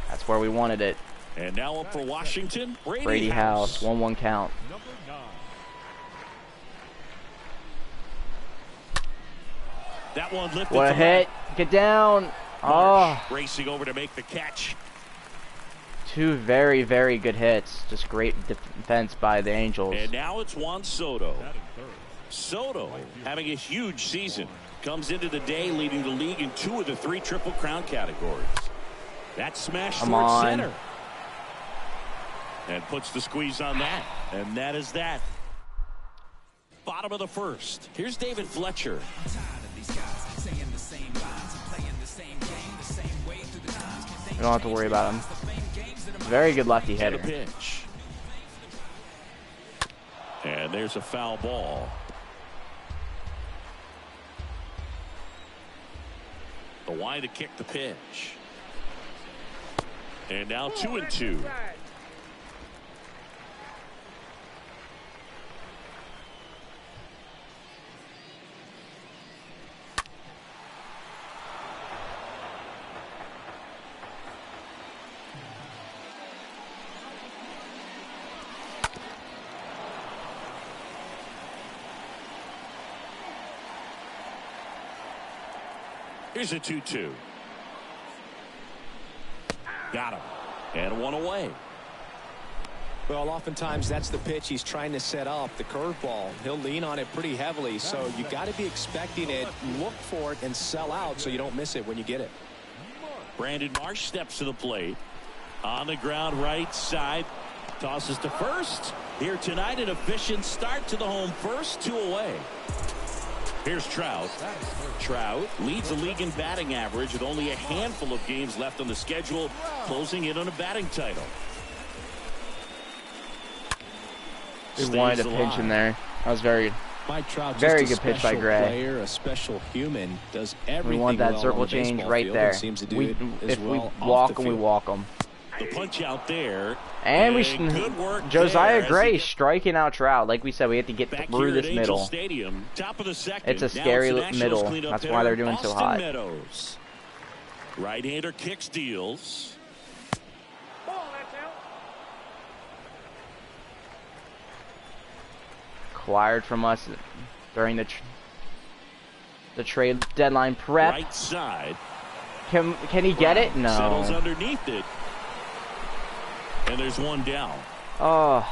That's where we wanted it. And now up for Washington, Brady House. 1-1 count. That one lifted. What a hit. Get down. Marsh racing over to make the catch. Two very, very good hits. Just great defense by the Angels. And now it's Juan Soto. Soto having a huge season. Comes into the day leading the league in 2 of the 3 Triple Crown categories. That smash towards center. And puts the squeeze on that. And that is that. Bottom of the first. Here's David Fletcher. We don't have to worry about him. Very good lefty hitter. Pitch. And there's a foul ball. The wide to kick the pitch. And now 2-2. Here's a 2-2. Got him. And one away. Well, oftentimes that's the pitch he's trying to set up, the curveball. He'll lean on it pretty heavily, so you got to be expecting it, look for it, and sell out so you don't miss it when you get it. Brandon Marsh steps to the plate. On the ground right side. Tosses to first. Here tonight, an efficient start to the home first, 2 away. Here's Trout. Trout leads the league in batting average with only a handful of games left on the schedule, closing in on a batting title. He wanted to pinch him there. That was very good pitch by Gray. Player, a special human, does everything we want that well circle change right there. If we walk them, we walk them. The punch out there. And we good work Josiah Gray striking out Trout. Like we said, we have to get through this middle. Stadium, top of the second. It's a scary middle. That's why they're doing so hot. Meadows. Right-hander kicks, deals. Acquired from us during the trade deadline prep. Right side. Can he get it? No. Settles underneath it. And there's one down. Oh,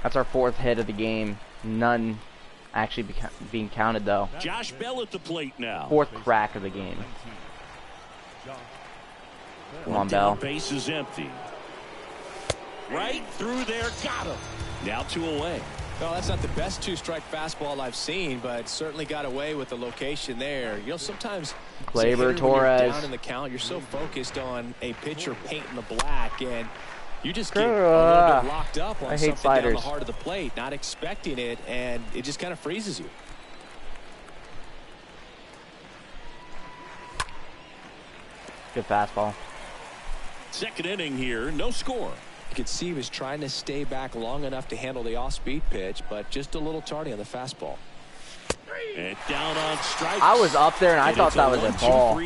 that's our 4th hit of the game. None actually being counted though. Josh Bell at the plate now. 4th crack of the game. Come on, Bell. Base is empty. Right through there, got him. Now 2 away. Well, that's not the best 2-strike fastball I've seen, but certainly got away with the location there. You know, sometimes Gleyber Torres down in the count, you're so focused on a pitcher painting the black, and you just get a little bit locked up on something down the heart of the plate, not expecting it, and it just kind of freezes you. Good fastball. Second inning here, no score. You could see he was trying to stay back long enough to handle the off-speed pitch, but just a little tardy on the fastball. And down on strikes. I was up there and I thought that was a ball.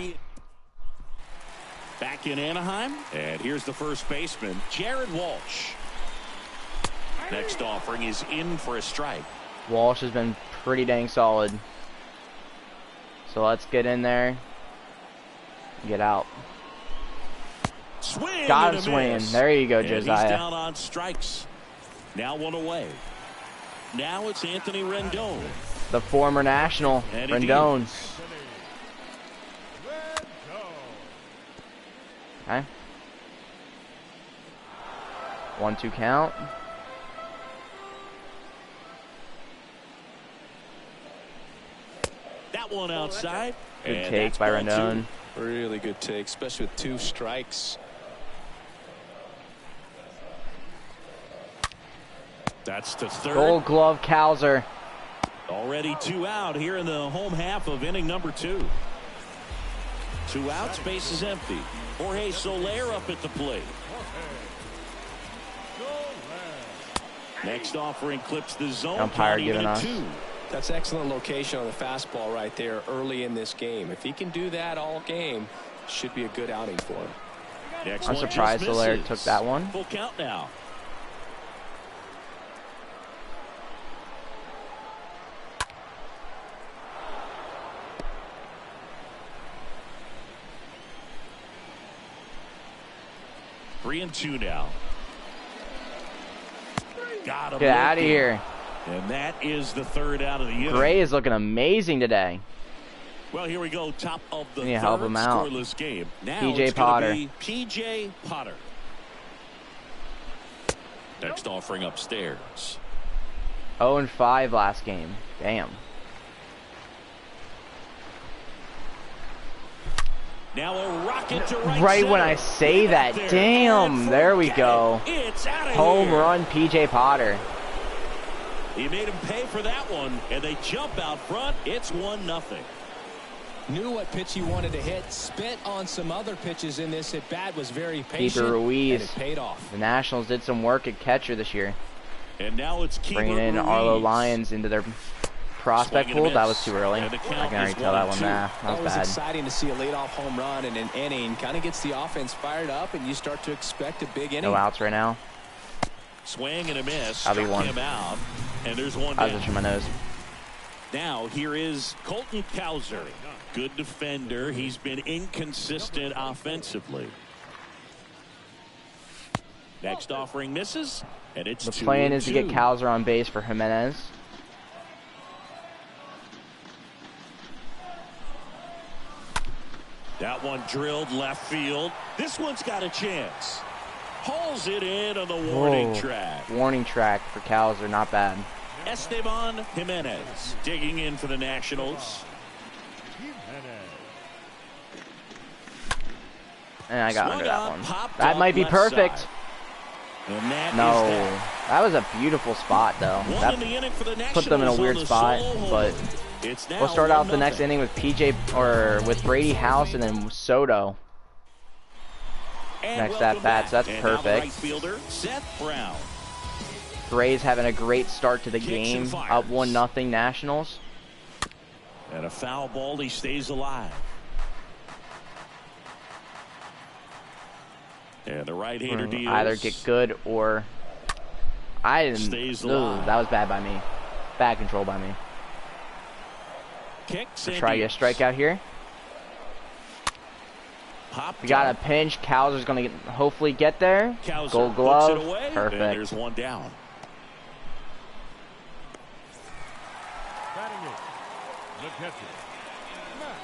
Back in Anaheim, and here's the first baseman, Jared Walsh. Next offering is in for a strike. Walsh has been pretty dang solid. So let's get in there. Get out. Swing Got him and a swinging. miss. There you go, And Josiah. he's down on strikes. Now one away. Now it's Anthony Rendon. The former National, And he Rendon. deals. Okay. 1-2 count. That one outside. Good And take that's by ball Rendon. Really good take, especially with 2 strikes. That's the third. Gold Glove Cowser. Already 2 out here in the home half of inning number 2. 2 outs, base is empty. Jorge Soler up at the plate. Next offering clips the zone. Umpire count giving even at us. 2. That's excellent location on the fastball right there early in this game. If he can do that all game, should be a good outing for him. Next I'm one surprised just Soler misses. took that one. Full count now. Three and 2 now. Got him. Get out of looking. here. And that is the third out of the inning. Gray is looking amazing today. Well, here we go. Top of the Need to third, help him out. scoreless game. Now P.J. it's gonna Potter. be P.J. Potter. Next offering upstairs. 0-5 last game. Damn. Now a rocket to right Right when center. I say Get that. up there. Damn. And There we forget go. it. It's out of Home here. run P.J. Potter. He made him pay for that one, and they jump out front. It's 1-0. Knew what pitch he wanted to hit. Spit on some other pitches in this at bat. Was very patient. Keeper Ruiz. And it paid off. The Nationals did some work at catcher this year. And now it's Bringing in Arlo Lyons into their prospect Swing and a pool. That miss. was too early. And the I count can already is tell that one 1-2. now. That was Always bad. exciting to see a leadoff home run in an inning. Kind of gets the offense fired up, and you start to expect a big inning. No outs right now. Swing and a miss. That'll be Struck one. him out. And there's one I was down. itching my nose. Now here is Colton Cowser. Good defender. He's been inconsistent offensively. Next offering misses. And it's The plan is to get 2-2. Cowser on base for Jimenez. That one drilled left field. This one's got a chance. Pulls it in on the warning Whoa. track. Warning track for Cowser. Not bad. Esteban Jimenez digging in for the Nationals. And I got Swung under that on, one. popped That up might be left perfect. side. And that No. is that. That was a beautiful spot, though. One That in the inning for the put them in a Nationals weird on the spot, solo homer. but It's now we'll start out the 1-0. next inning with PJ or with Brady House and then Soto. And next welcome at bat, so that's back. And now the perfect. right fielder, Seth Brown. Gray's having a great start to the Kicks game. and fires. Up 1-0 Nationals. And a foul ball, he stays alive. And the right-hander deals. Either get good or I didn't. Stays Ooh, alive. that was bad by me. Bad control by me. Kicks We'll and try to get a strikeout here. Popped We got a up. pinch. Cowser's going to hopefully get there. Cowser Gold puts glove. it away, and Perfect. there's one down. Batting it, the catcher, Matt.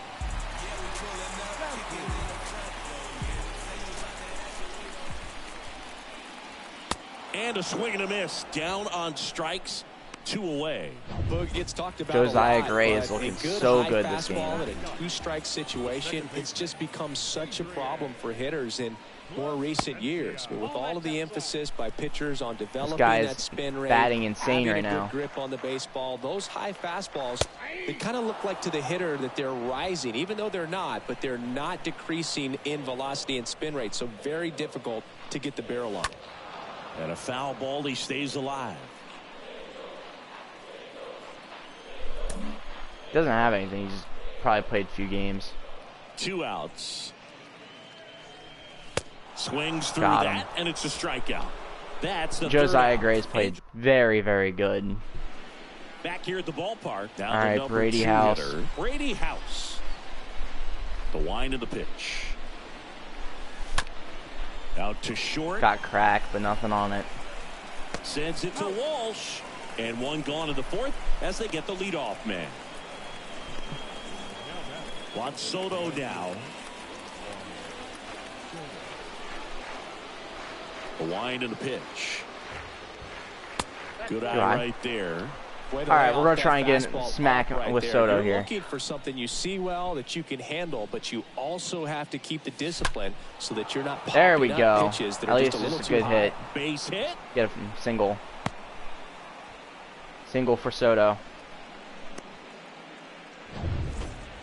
And a swing and a miss. Down on strikes. 2 away. Boog gets talked about Josiah a lot, Gray but is looking a good so high good this fastball game. in a 2-strike situation. It's just become such a problem for hitters in more recent years. But with all of the emphasis by pitchers on developing guy is that spin rate, batting insane having right a now. good grip on the baseball, those high fastballs, they kind of look like to the hitter that they're rising, even though they're not, but they're not decreasing in velocity and spin rate. So very difficult to get the barrel on it. And a foul ball, he stays alive. Doesn't have anything. He's just probably played a few games. 2 outs. Swings through Got him. that, and it's a strikeout. That's the Josiah third out. Gray's played very, very good. Back here at the ballpark. Down All to right, number Brady 2 House. hitter, Brady House. The wind of the pitch. Out to short. Got cracked, but nothing on it. Sends it to Walsh. And one gone in the 4th as they get the leadoff man. Juan Soto now. The wind of the pitch. Good eye right there. All right, we're going to try and get smack with Soto You're here. looking for something you see well that you can handle, but you also have to keep the discipline so that you're not There we popping up go. pitches that At are least just a little it's a too good high. hit. Base hit. Get a single. Single for Soto.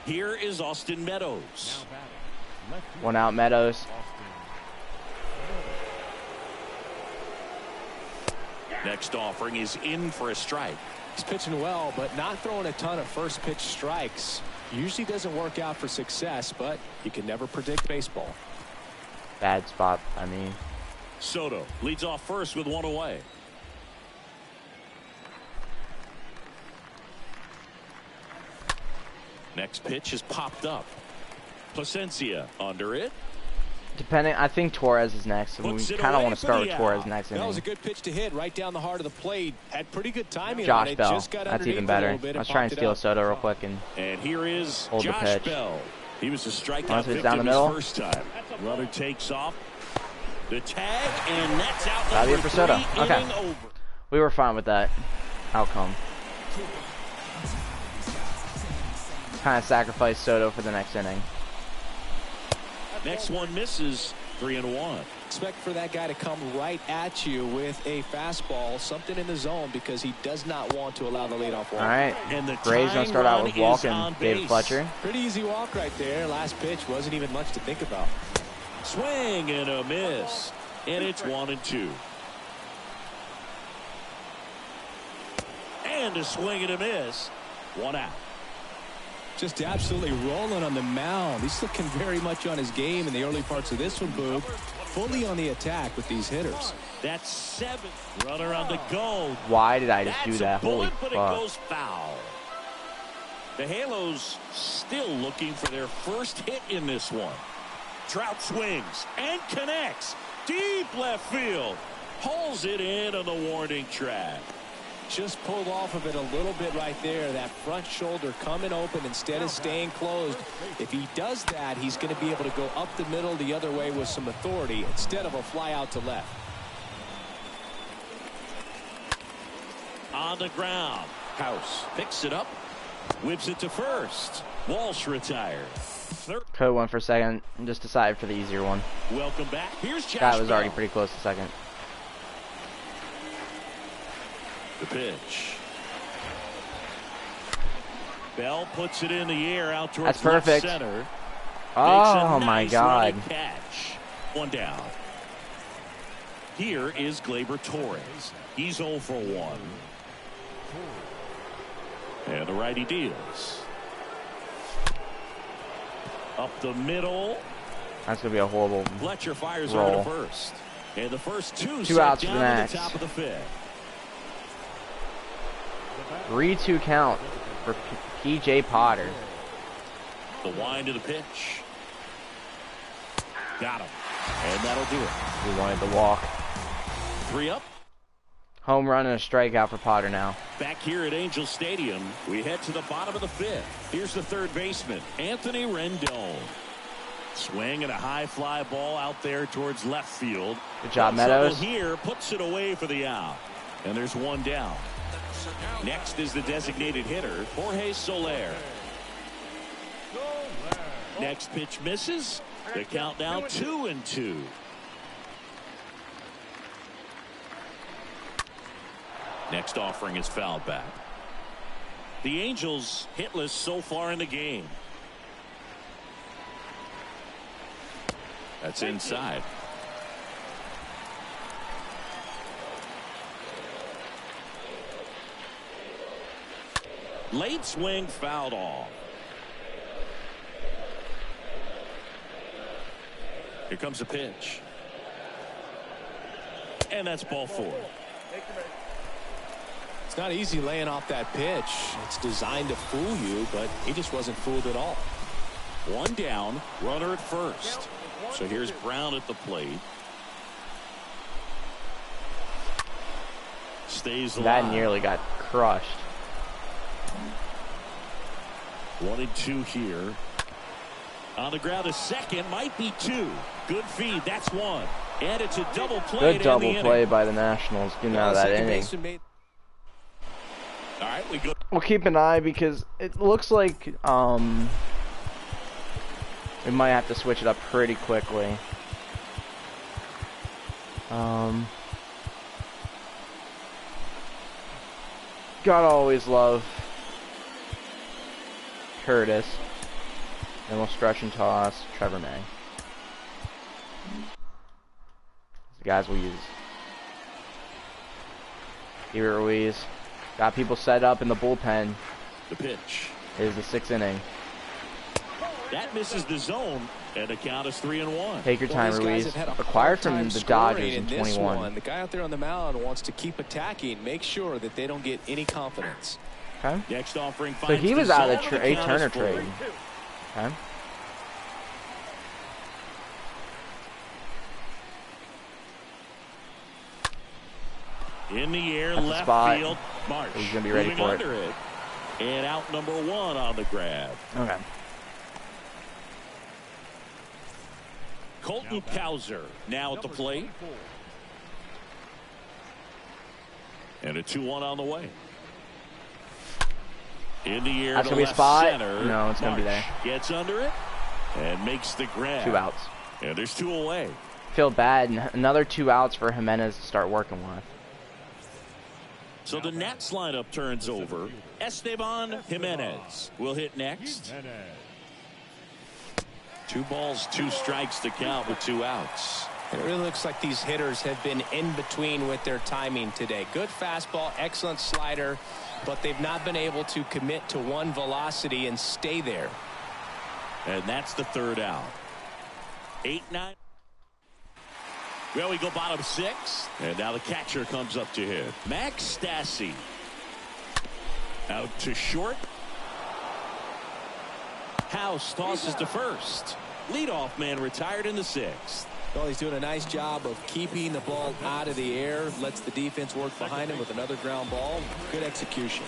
Here is Austin Meadows. One out, Meadows. Next offering is in for a strike. He's pitching well, but not throwing a ton of first pitch strikes. Usually doesn't work out for success, but you can never predict baseball. Bad spot, I mean. Soto leads off first with one away. Next pitch is popped up. Placencia under it. Depending, I think Torres is next. And we Puts it kind of away want to for start the with Torres out. next That was a inning. good pitch to hit right down the heart of the plate. Had pretty good timing on Josh it. Bell. Just got That's even underneath a better. little bit and Let's try and popped it steal up. Soto real quick and And here is hold the Josh pitch. Bell. He was a strikeout Once it's victim down the his middle. first time. Runner takes off. The tag, and that's out That'll be number it for Soto. 3, Okay. inning over. we were fine with that outcome. Kind of sacrificed Soto for the next inning. Next one misses. 3-1. Expect for that guy to come right at you with a fastball, something in the zone, because he does not want to allow the leadoff walk. All right. And the Braves going to start out with tying run walking is on David base. Fletcher. Pretty easy walk right there. Last pitch wasn't even much to think about. Swing and a miss. And it's 1-2. And a swing and a miss. 1 out. Just absolutely rolling on the mound. He's looking very much on his game in the early parts of this one, Boog. Fully on the attack with these hitters. That's 7. Runner on the go. Why did I just do That's that? a bullet, Holy but it fuck. goes foul. The Halos still looking for their first hit in this one. Trout swings and connects. Deep left field. Pulls it in on the warning track. Just pulled off of it a little bit right there. That front shoulder coming open instead of staying closed. If he does that, he's going to be able to go up the middle the other way with some authority instead of a fly out to left. On the ground. House picks it up. Whips it to first. Walsh retired. Third. Code one for second and just decided for the easier one. Welcome back. Here's Josh That was already Bell. pretty close to second. The pitch. Bell puts it in the air out towards That's perfect. left center. Oh Makes a my nice God. running catch. 1 down. Here is Gleyber Torres. He's 0 for 1. And the righty deals. Up the middle. That's going to be a horrible Fletcher fires roll. over to first. And the first two Two set outs for the down to Nats. the top of the 5th. 3-2 count for P.J. Potter. The wind of the pitch. Got him. And that'll do it. We wanted the walk. 3 up. Home run and a strikeout for Potter now. Back here at Angel Stadium, we head to the bottom of the 5th. Here's the third baseman, Anthony Rendon. Swing and a high fly ball out there towards left field. Good job, Trouble Meadows. here puts it away for the out. And there's 1 down. Next is the designated hitter, Jorge Soler. Next pitch misses. The count now 2-2. Next offering is fouled back. The Angels hitless so far in the game. That's inside. Late swing fouled off. Here comes the pitch. And that's ball 4. not easy laying off that pitch. It's designed to fool you, but he just wasn't fooled at all. One down, runner at first. So here's Brown at the plate. Stays alive. That nearly got crushed. 1-2 here. On the ground, a second, might be two. Good feed, that's one. And it's a double play. Good double play by the Nationals getting out of that inning. All right, we go. We'll keep an eye because it looks like we might have to switch it up pretty quickly. Gotta always love Curtis. Then we'll stretch and toss Trevor May. The guys we'll use. Ebert Ruiz. Got people set up in the bullpen. The pitch. It is the 6th inning. That misses the zone, and the count is 3-1. Take your time, Ruiz. Acquired from the Dodgers in 21. The guy out there on the mound wants to keep attacking, make sure that they don't get any confidence. Okay. Next offering. So he was out of the Turner trade. Okay. In the air, That's left field. Marsh. He's gonna be ready for it. And out number 1 on the grab. Okay. Colton Cowser now at the plate. And a 2-1 on the way. In the air, That's to gonna be a left spot. center. No, it's gonna be there. Gets under it and makes the grab. 2 outs. And there's 2 away. Feel bad. Another 2 outs for Jimenez to start working with. So the Nats lineup turns over. Esteban Jimenez will hit next. 2 balls, 2 strikes to count with 2 outs. It really looks like these hitters have been in between with their timing today. Good fastball, excellent slider, but they've not been able to commit to one velocity and stay there. And that's the 3rd out. 8-9. Well, we go bottom 6. And now the catcher comes up to hit. Max Stassi. Out to short. House tosses to first. Leadoff man retired in the 6th. Well, he's doing a nice job of keeping the ball out of the air. Lets the defense work behind him with another ground ball. Good execution.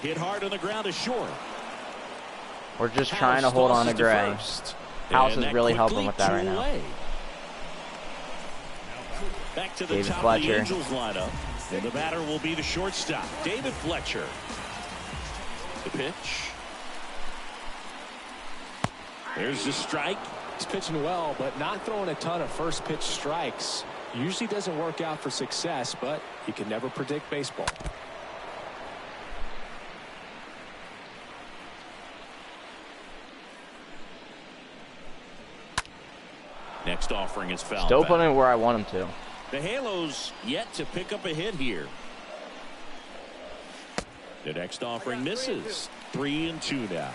Hit hard on the ground to short. We're just trying to hold on to Gray. House is really helping with that right now. Back to the David top Fletcher. of the Angels lineup. And the batter will be the shortstop, David Fletcher. The pitch. There's the strike. He's pitching well, but not throwing a ton of first pitch strikes. Usually doesn't work out for success, but you can never predict baseball. Next offering is foul. Still putting it where I want him to. The Halos yet to pick up a hit here. The next offering misses. 3-2 now.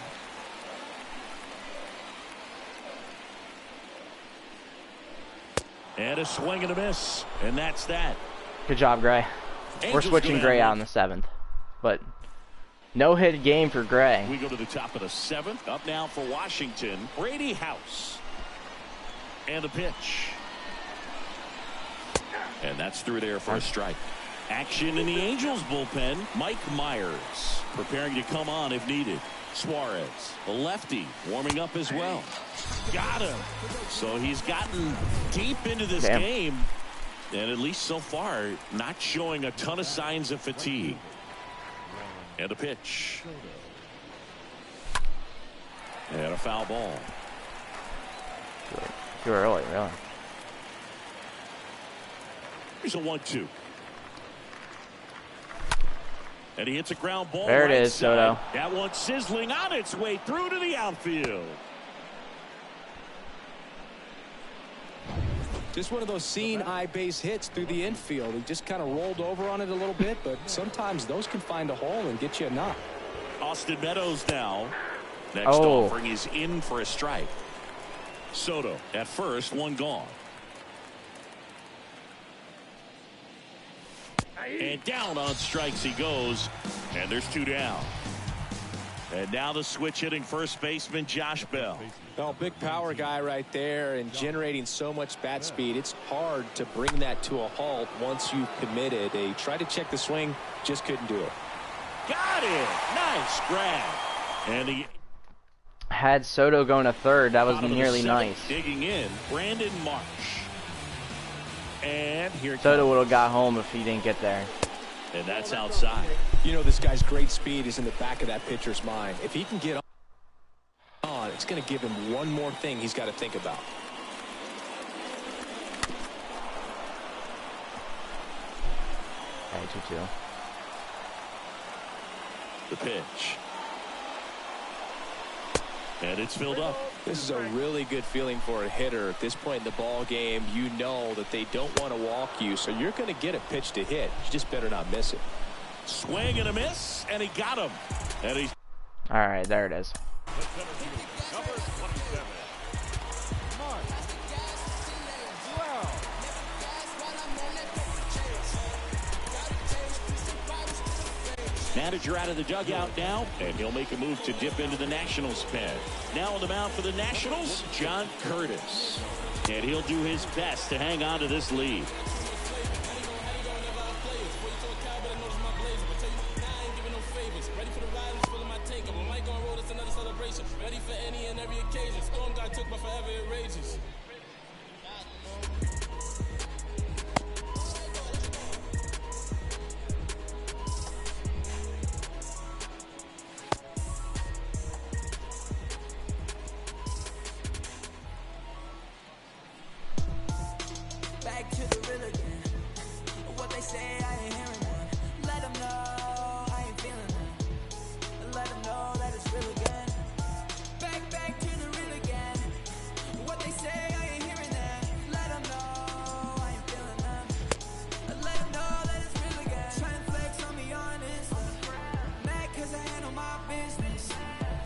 And a swing and a miss. And that's that. Good job, Gray. Angels We're switching go Gray down out in the 7th. But no hit game for Gray. We go to the top of the 7th. Up now for Washington, Brady House. And the pitch. And that's through there for a strike. Action in the Angels bullpen. Mike Myers preparing to come on if needed. Suarez, the lefty, warming up as well. Got him. So he's gotten deep into this game. And at least so far, not showing a ton of signs of fatigue. And a pitch. And a foul ball. Too early, really. Here's a 1-2. And he hits a ground ball. There it right is, side. Soto. That one sizzling on its way through to the outfield. Just one of those seeing eye base hits through the infield. He just kind of rolled over on it a little bit, but sometimes those can find a hole and get you a knock. Austin Meadows now. Next offering is in for a strike. Soto at first, one gone. And down on strikes he goes. And there's 2 down. And now the switch hitting first baseman Josh Bell. Oh, big power guy right there and generating so much bat speed. It's hard to bring that to a halt once you've committed. They tried to check the swing, just couldn't do it. Got it. Nice grab. And he Had Soto going to third, that was nearly nice. Digging in, Brandon Marsh. And here Soto would have got home if he didn't get there. And that's outside. You know, this guy's great speed is in the back of that pitcher's mind. If he can get on, it's going to give him one more thing he's got to think about. Okay, 2-2. The pitch. And it's filled up. This is a really good feeling for a hitter. At this point in the ball game, you know that they don't want to walk you, so you're going to get a pitch to hit. You just better not miss it. Swing and a miss, and he got him. And he's All right, there it is. Number 27. Mark. Wow. manager out of the dugout now, and he'll make a move to dip into the Nationals pen. Now on the mound for the Nationals, John Curtis. And he'll do his best to hang on to this lead. Ready for any and every occasion. Storm got took, but forever it rages. Back to the real again. What they say, I ain't hearing that. Let them know I ain't feeling that. Let them know that it's real again. Back to the real again. What they say, I ain't hearing that. Let them know I ain't feeling them. Let them know that it's real again. Trying to flex on me honest. Mad cause I handle my business.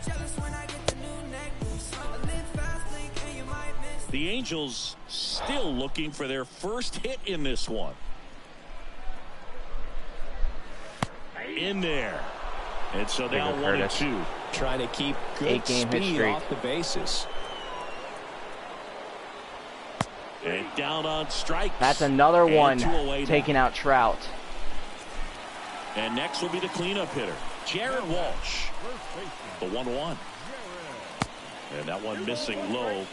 Jealous when I get the new necklace. I live fast, think, and you might miss. The Angels still looking for their first hit in this one. In there. And so now 1-2. Trying to keep good speed off the bases. And down on strikes. That's another one taking now. out Trout. And next will be the cleanup hitter, Jared Walsh. The 1-1. And that one missing low.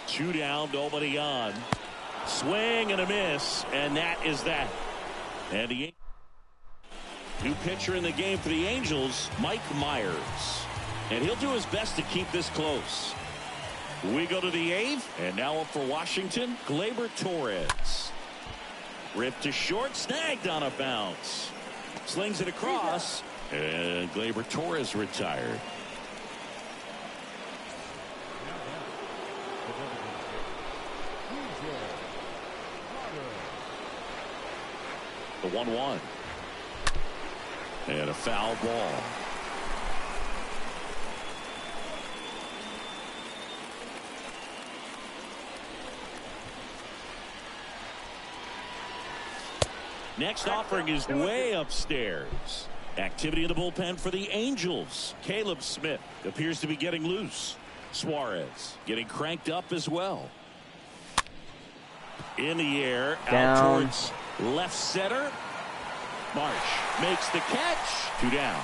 Two down, nobody on. Swing and a miss, and that is that. And the new pitcher in the game for the Angels, Mike Myers. And he'll do his best to keep this close. We go to the eighth, and now up for Washington, Gleyber Torres. Ripped to short, snagged on a bounce. Slings it across, and Gleyber Torres retired. The 1-1. And a foul ball. Next offering is way upstairs. Activity in the bullpen for the Angels. Caleb Smith appears to be getting loose. Suarez getting cranked up as well. In the air, out towards left center. Marsh makes the catch. 2 down.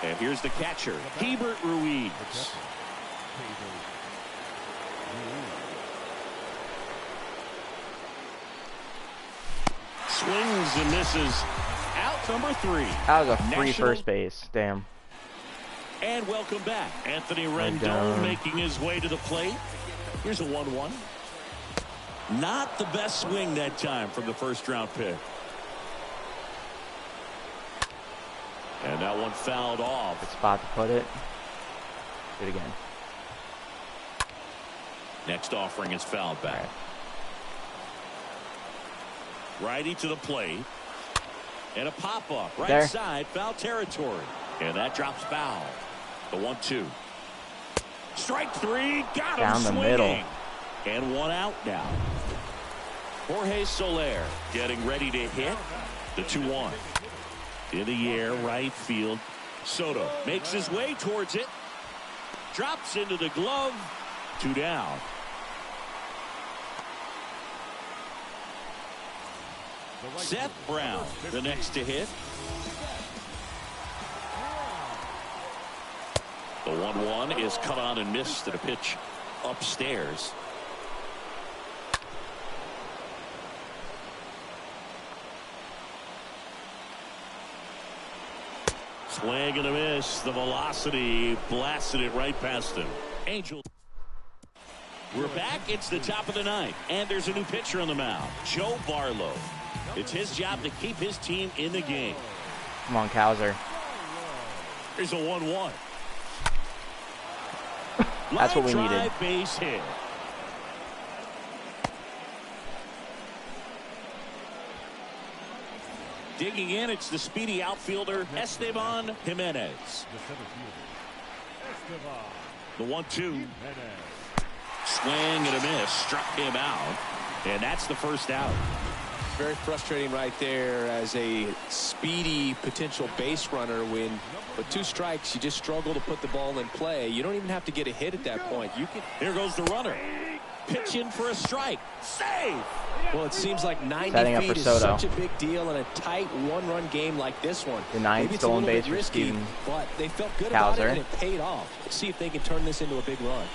And here's the catcher, Hebert Ruiz. Swings and misses. Out number 3. That was a free first base. Damn. And welcome back. Anthony Rendon making his way to the plate. Here's a 1-1. Not the best swing that time from the first round pick. And that one fouled off. Good spot to put it. Do it again. Next offering is fouled back. Righty to the plate. And a pop-up. Right side, foul territory. And that drops foul. The 1-2. Strike three. Got him Down the swinging. middle. And one out now. Jorge Soler getting ready to hit. The 2-1. In the air, right field. Soto makes his way towards it. Drops into the glove. 2 down. Seth Brown, the next to hit. The 1-1 is cut on and missed at a pitch upstairs. Swing and a miss. The velocity blasted it right past him. Angels. We're back. It's the top of the ninth, and there's a new pitcher on the mound, Joe Barlow. It's his job to keep his team in the game. Come on, Cowser. Here's a 1-1. That's what we Line needed. drive, base hit. Digging in, it's the speedy outfielder Esteban Jimenez. The center fielder, Esteban The 1-2. Jimenez. Swing and a miss. Struck him out. And that's the first out. Very frustrating right there as a speedy potential base runner when with 2 strikes you just struggle to put the ball in play. You don't even have to get a hit at that point. You can. Here goes the runner. Pitch in for a strike. Save. Well, it seems like 90 Setting up feet for is Soto. such a big deal in a tight one-run game like this one. The 9th Maybe it's a stolen little bit base for risky, Steven but they felt good about it Cowser. and it paid off. Let's see if they can turn this into a big run.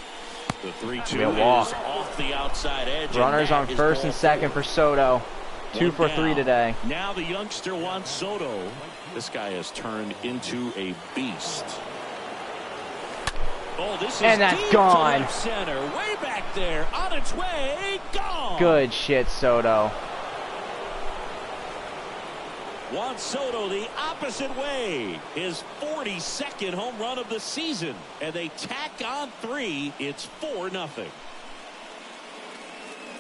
The 3-2 Be a walk. is off the outside edge. Runners and on that is first ball and second 4. for Soto. 2 One for 3 down. today. Now the youngster Juan Soto. This guy has turned into a beast. Oh, this is And that's deep gone. to left center, way back there, on its way, gone. Good shit, Soto. Juan Soto the opposite way. His 42nd home run of the season, and they tack on 3. It's 4-0.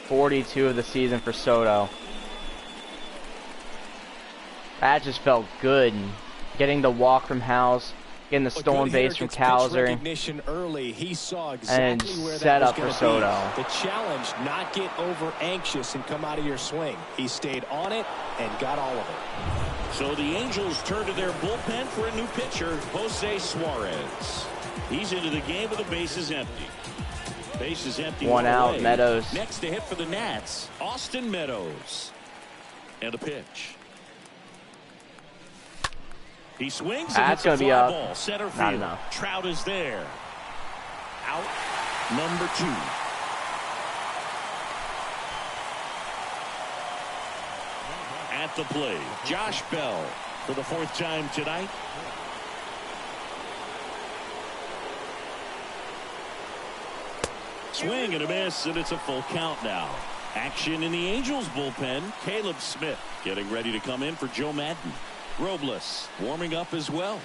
42 of the season for Soto. That just felt good. Getting the walk from House, getting the stolen base from Cowser. Recognition early. He saw exactly And where set that was up going for to be. Soto. The challenge, not get over anxious and come out of your swing. He stayed on it and got all of it. So the Angels turn to their bullpen for a new pitcher, Jose Suarez. He's into the game with the bases empty. Bases empty. One out, away. Meadows. Next to hit for the Nats, Austin Meadows. And a pitch. He swings and That's hits a gonna be fly up. ball. Center Not field. enough. Trout is there. Out. Number 2. At the plate, Josh Bell for the 4th time tonight. Swing and a miss, and it's a full count now. Action in the Angels bullpen. Caleb Smith getting ready to come in for Joe Madden. Robles warming up as well.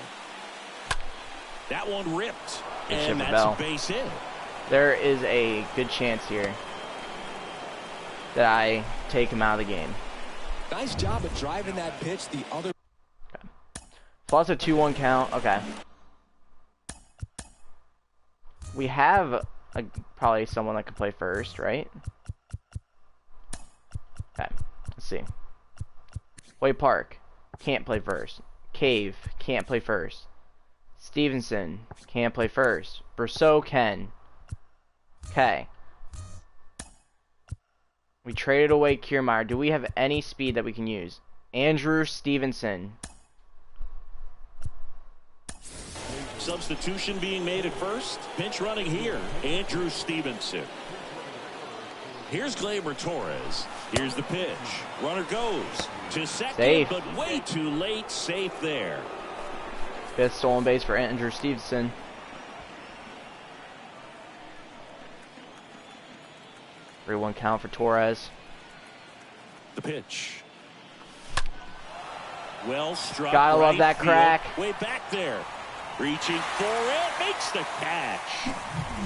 That one ripped, Good shit and for that's Bell. a base hit. There is a good chance here that I take him out of the game. Nice job of driving that pitch the other. Plus a 2-1 count. Okay. We have probably someone that can play first, right? Okay. Let's see. Way Park can't play first. Cave can't play first. Stevenson can't play first. Brousseau can. Okay. We traded away Kiermaier. Do we have any speed that we can use? Andrew Stevenson. Substitution being made at first. Pinch running here, Andrew Stevenson. Here's Gleyber Torres. Here's the pitch. Runner goes to second, Safe. but way too late. Safe there. 5th stolen base for Andrew Stevenson. Three 1 count for Torres. The pitch. Well struck. Gotta love right that field, crack. Way back there. Reaching for it. Makes the catch.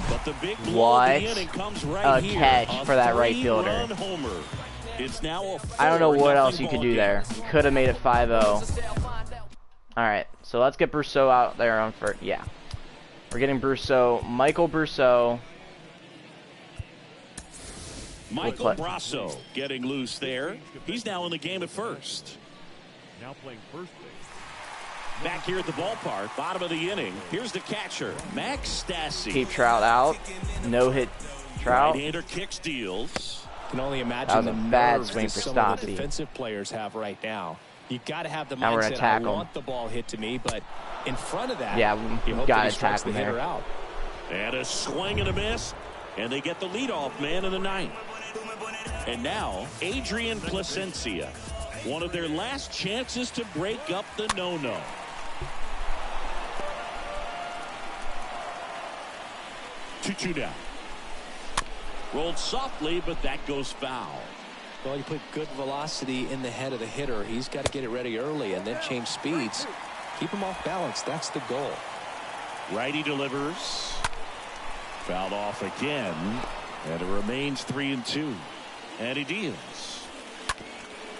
But the big blow of the What inning comes right a here. catch for that right fielder. 3-run homer. It's now a I don't know what 4-0 else you could do ball there. game. Could have made it 5-0. Alright, so let's get Brousseau out there on first. Yeah. We're getting Brousseau, Michael Brousseau. Michael Brasso getting loose there. He's now in the game at first. Now playing first base. Back here at the ballpark, bottom of the inning. Here's the catcher, Max Stassi. Keep Trout out. No hit Trout. Right-hander kick steals. Can only imagine That was the a bad nerves swing that for some of the Stassi. defensive players have right now. You got to have the Now we're gonna mindset. tackle I him. want the ball hit to me, but in front of that, Yeah, you we hope gotta that he strikes tackle the him hitter there. out. And a swing and a miss. And they get the leadoff man in the ninth. And now, Adrian Placencia. One of their last chances to break up the no-no. Two down. Rolled softly, but that goes foul. Well, you put good velocity in the head of the hitter. He's got to get it ready early and then change speeds. Keep him off balance. That's the goal. Righty delivers. Fouled off again. And it remains 3-2. And he deals.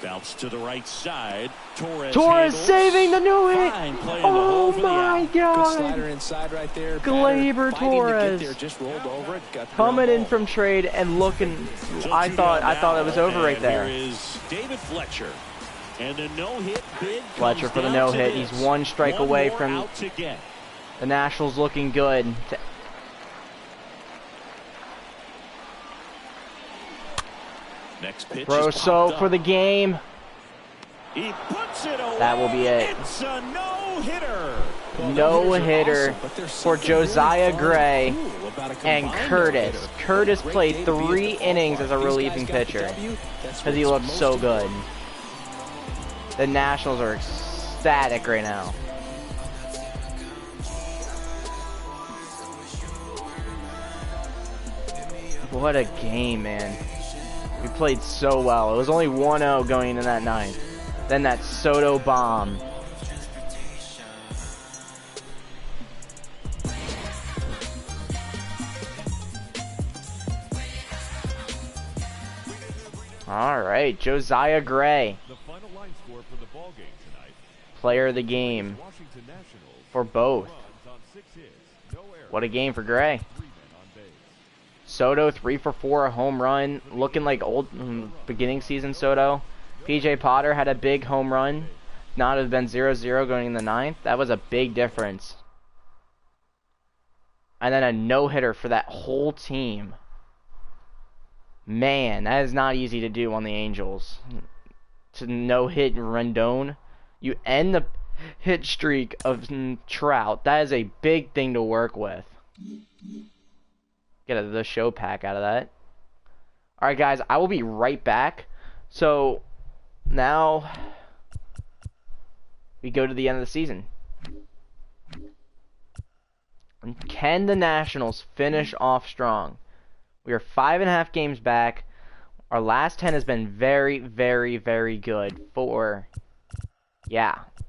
Bounce to the right side. Torres Torres handles. saving the no hit. Fine play in the hole Oh for the my out. Good God. slider inside right there. Gleyber Batter fighting to Torres. get there, just rolled over it. Got the Coming ground in ball. from trade and looking. So I two thought down it was now, over right and there. Here is David Fletcher. And the no-hit bid Fletcher comes for the down no to hit. this. He's one strike One away more from out to get. the Nationals looking good. Next pitch is Brousseau popped for up. the game. He puts it away. That will be it. It's a no-hitter. Well, No hitters are hitter awesome, but there's for something really Josiah fun Gray cool about a and combined Curtis. no-hitter. Curtis Great played day to be at the 3 innings as a ballpark. These relieving guys got the pitcher W. That's because he what's looked most so important. good. The Nationals are ecstatic right now. What a game, man. We played so well. It was only 1-0 going into that ninth. Then that Soto bomb. All right, Josiah Gray, The final line score for the ball game tonight. player of the game Washington Nationals. for both. Runs on 6 hits, no errors, What a game for Gray. 3 men on base. Soto 3 for 4, a home run, looking like old beginning season Soto. PJ Potter had a big home run. Not have been 0-0 going in the ninth. That was a big difference. And then a no-hitter for that whole team. Man, that is not easy to do on the Angels. To no-hit Rendon. You end the hit streak of Trout. That is a big thing to work with. Get the show pack out of that. Alright, guys, I will be right back. So, now we go to the end of the season. And can the Nationals finish off strong? We are 5.5 games back. Our last 10 has been very, very, very good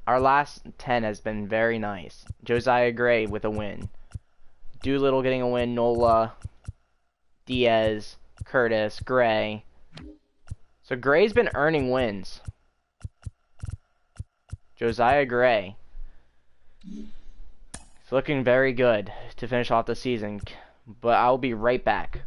our last 10 has been very nice. Josiah Gray with a win. Doolittle getting a win. Nola, Diaz, Curtis, Gray. So Gray's been earning wins. Josiah Gray. It's looking very good to finish off the season. But I'll be right back.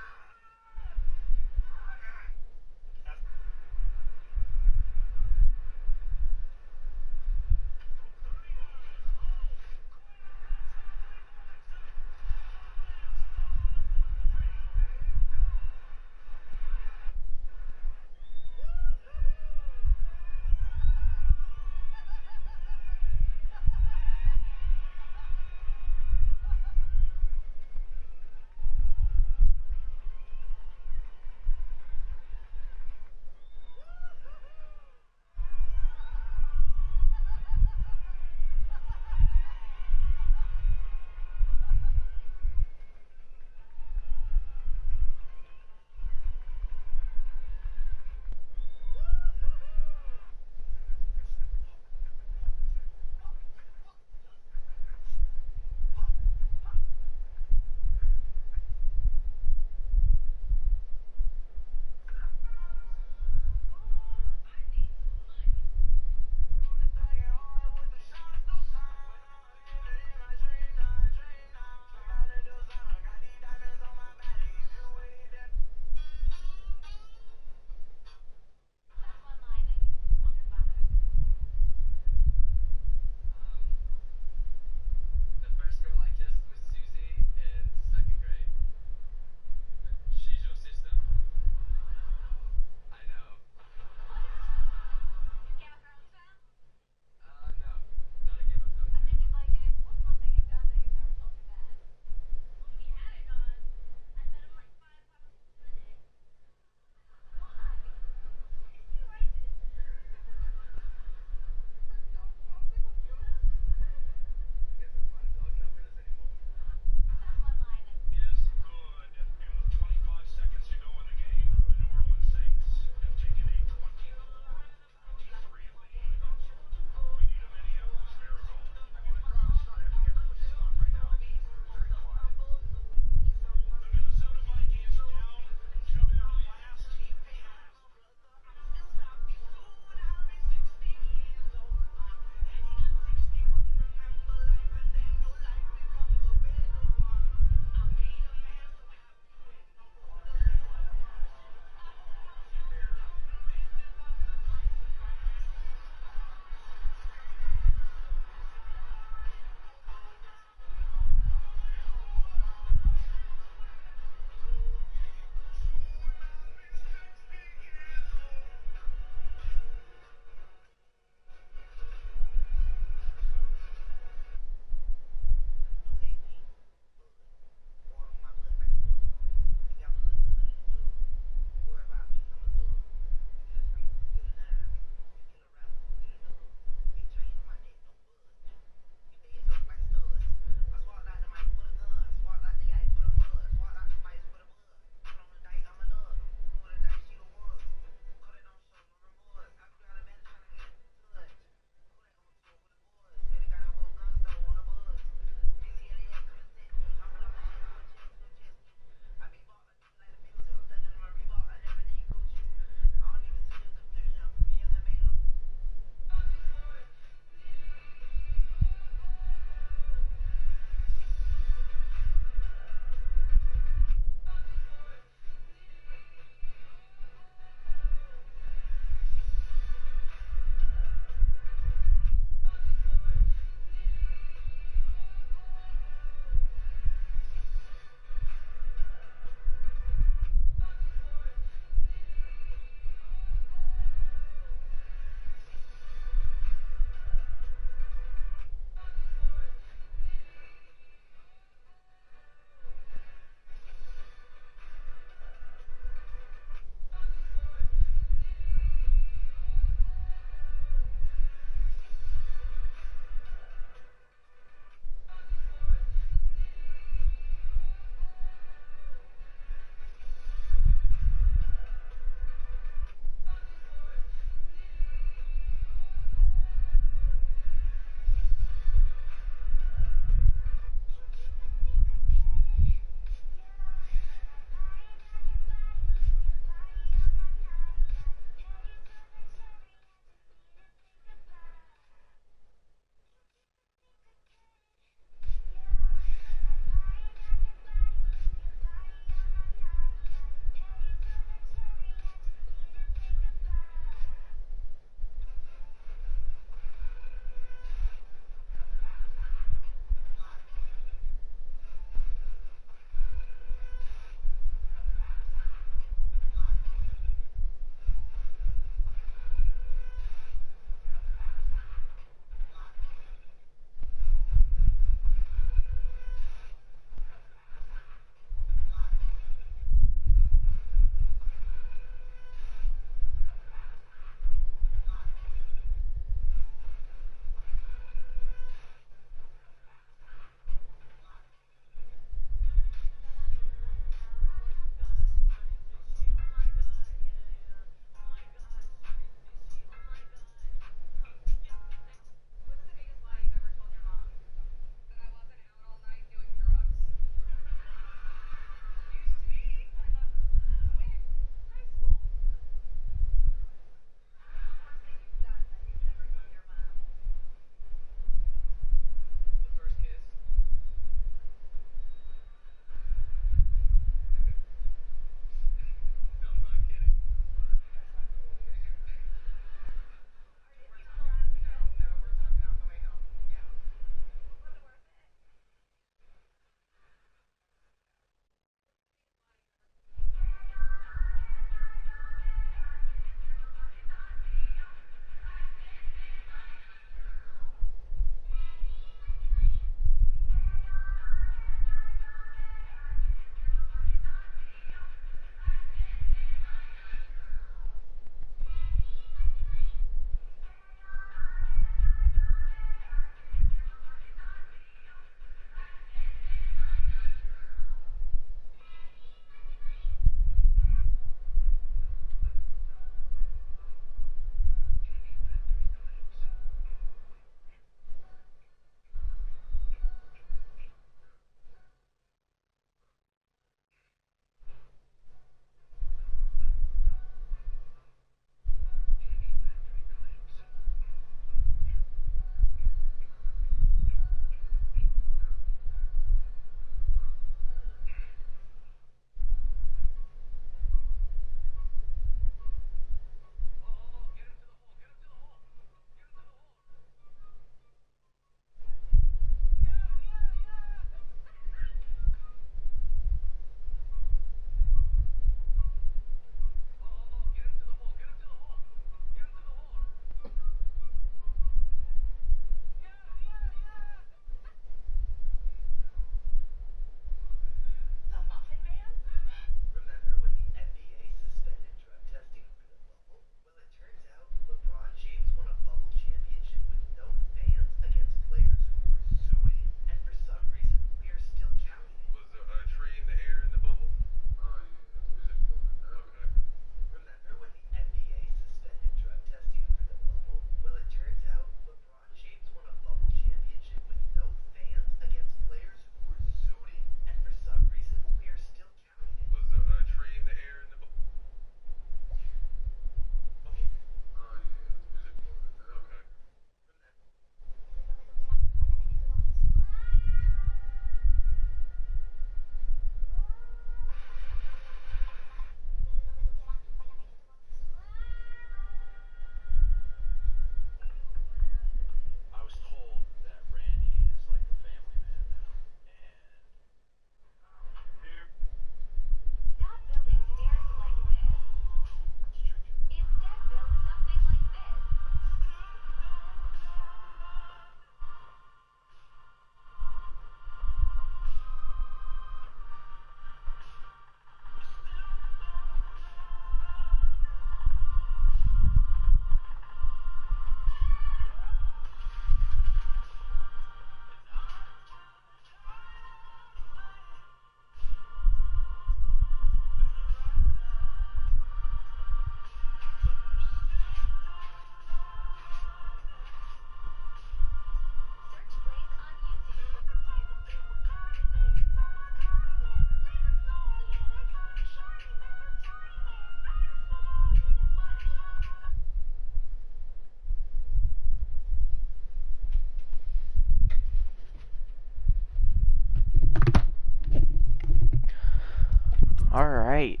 Alright.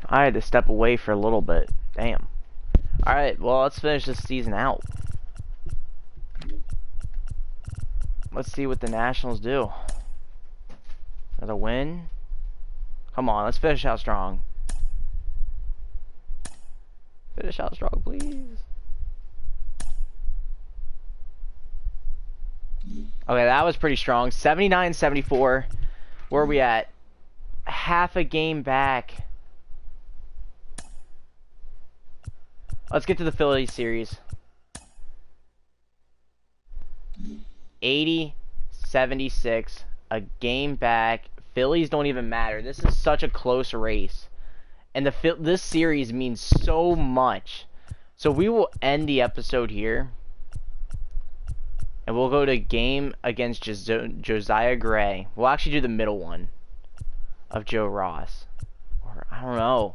I had to step away for a little bit. Damn. Alright, well, let's finish this season out. Let's see what the Nationals do. Another win? Come on, let's finish out strong. Finish out strong, please. Okay, that was pretty strong. 79-74. Where are we at? Half a game back. Let's get to the Phillies series. 80-76. A game back. Phillies don't even matter. This is such a close race. And this series means so much. So we will end the episode here. And we'll go to game against Josiah Gray. We'll actually do the middle one of Joe Ross. Or, I don't know.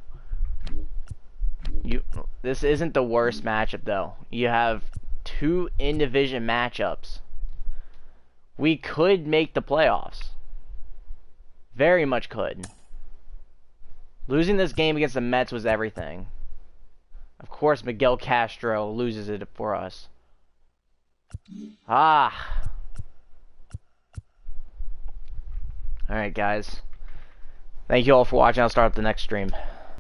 This isn't the worst matchup, though. You have 2 in-division matchups. We could make the playoffs. Very much could. Losing this game against the Mets was everything. Of course, Miguel Castro loses it for us. Ah. Alright, guys. Thank you all for watching. I'll start up the next stream.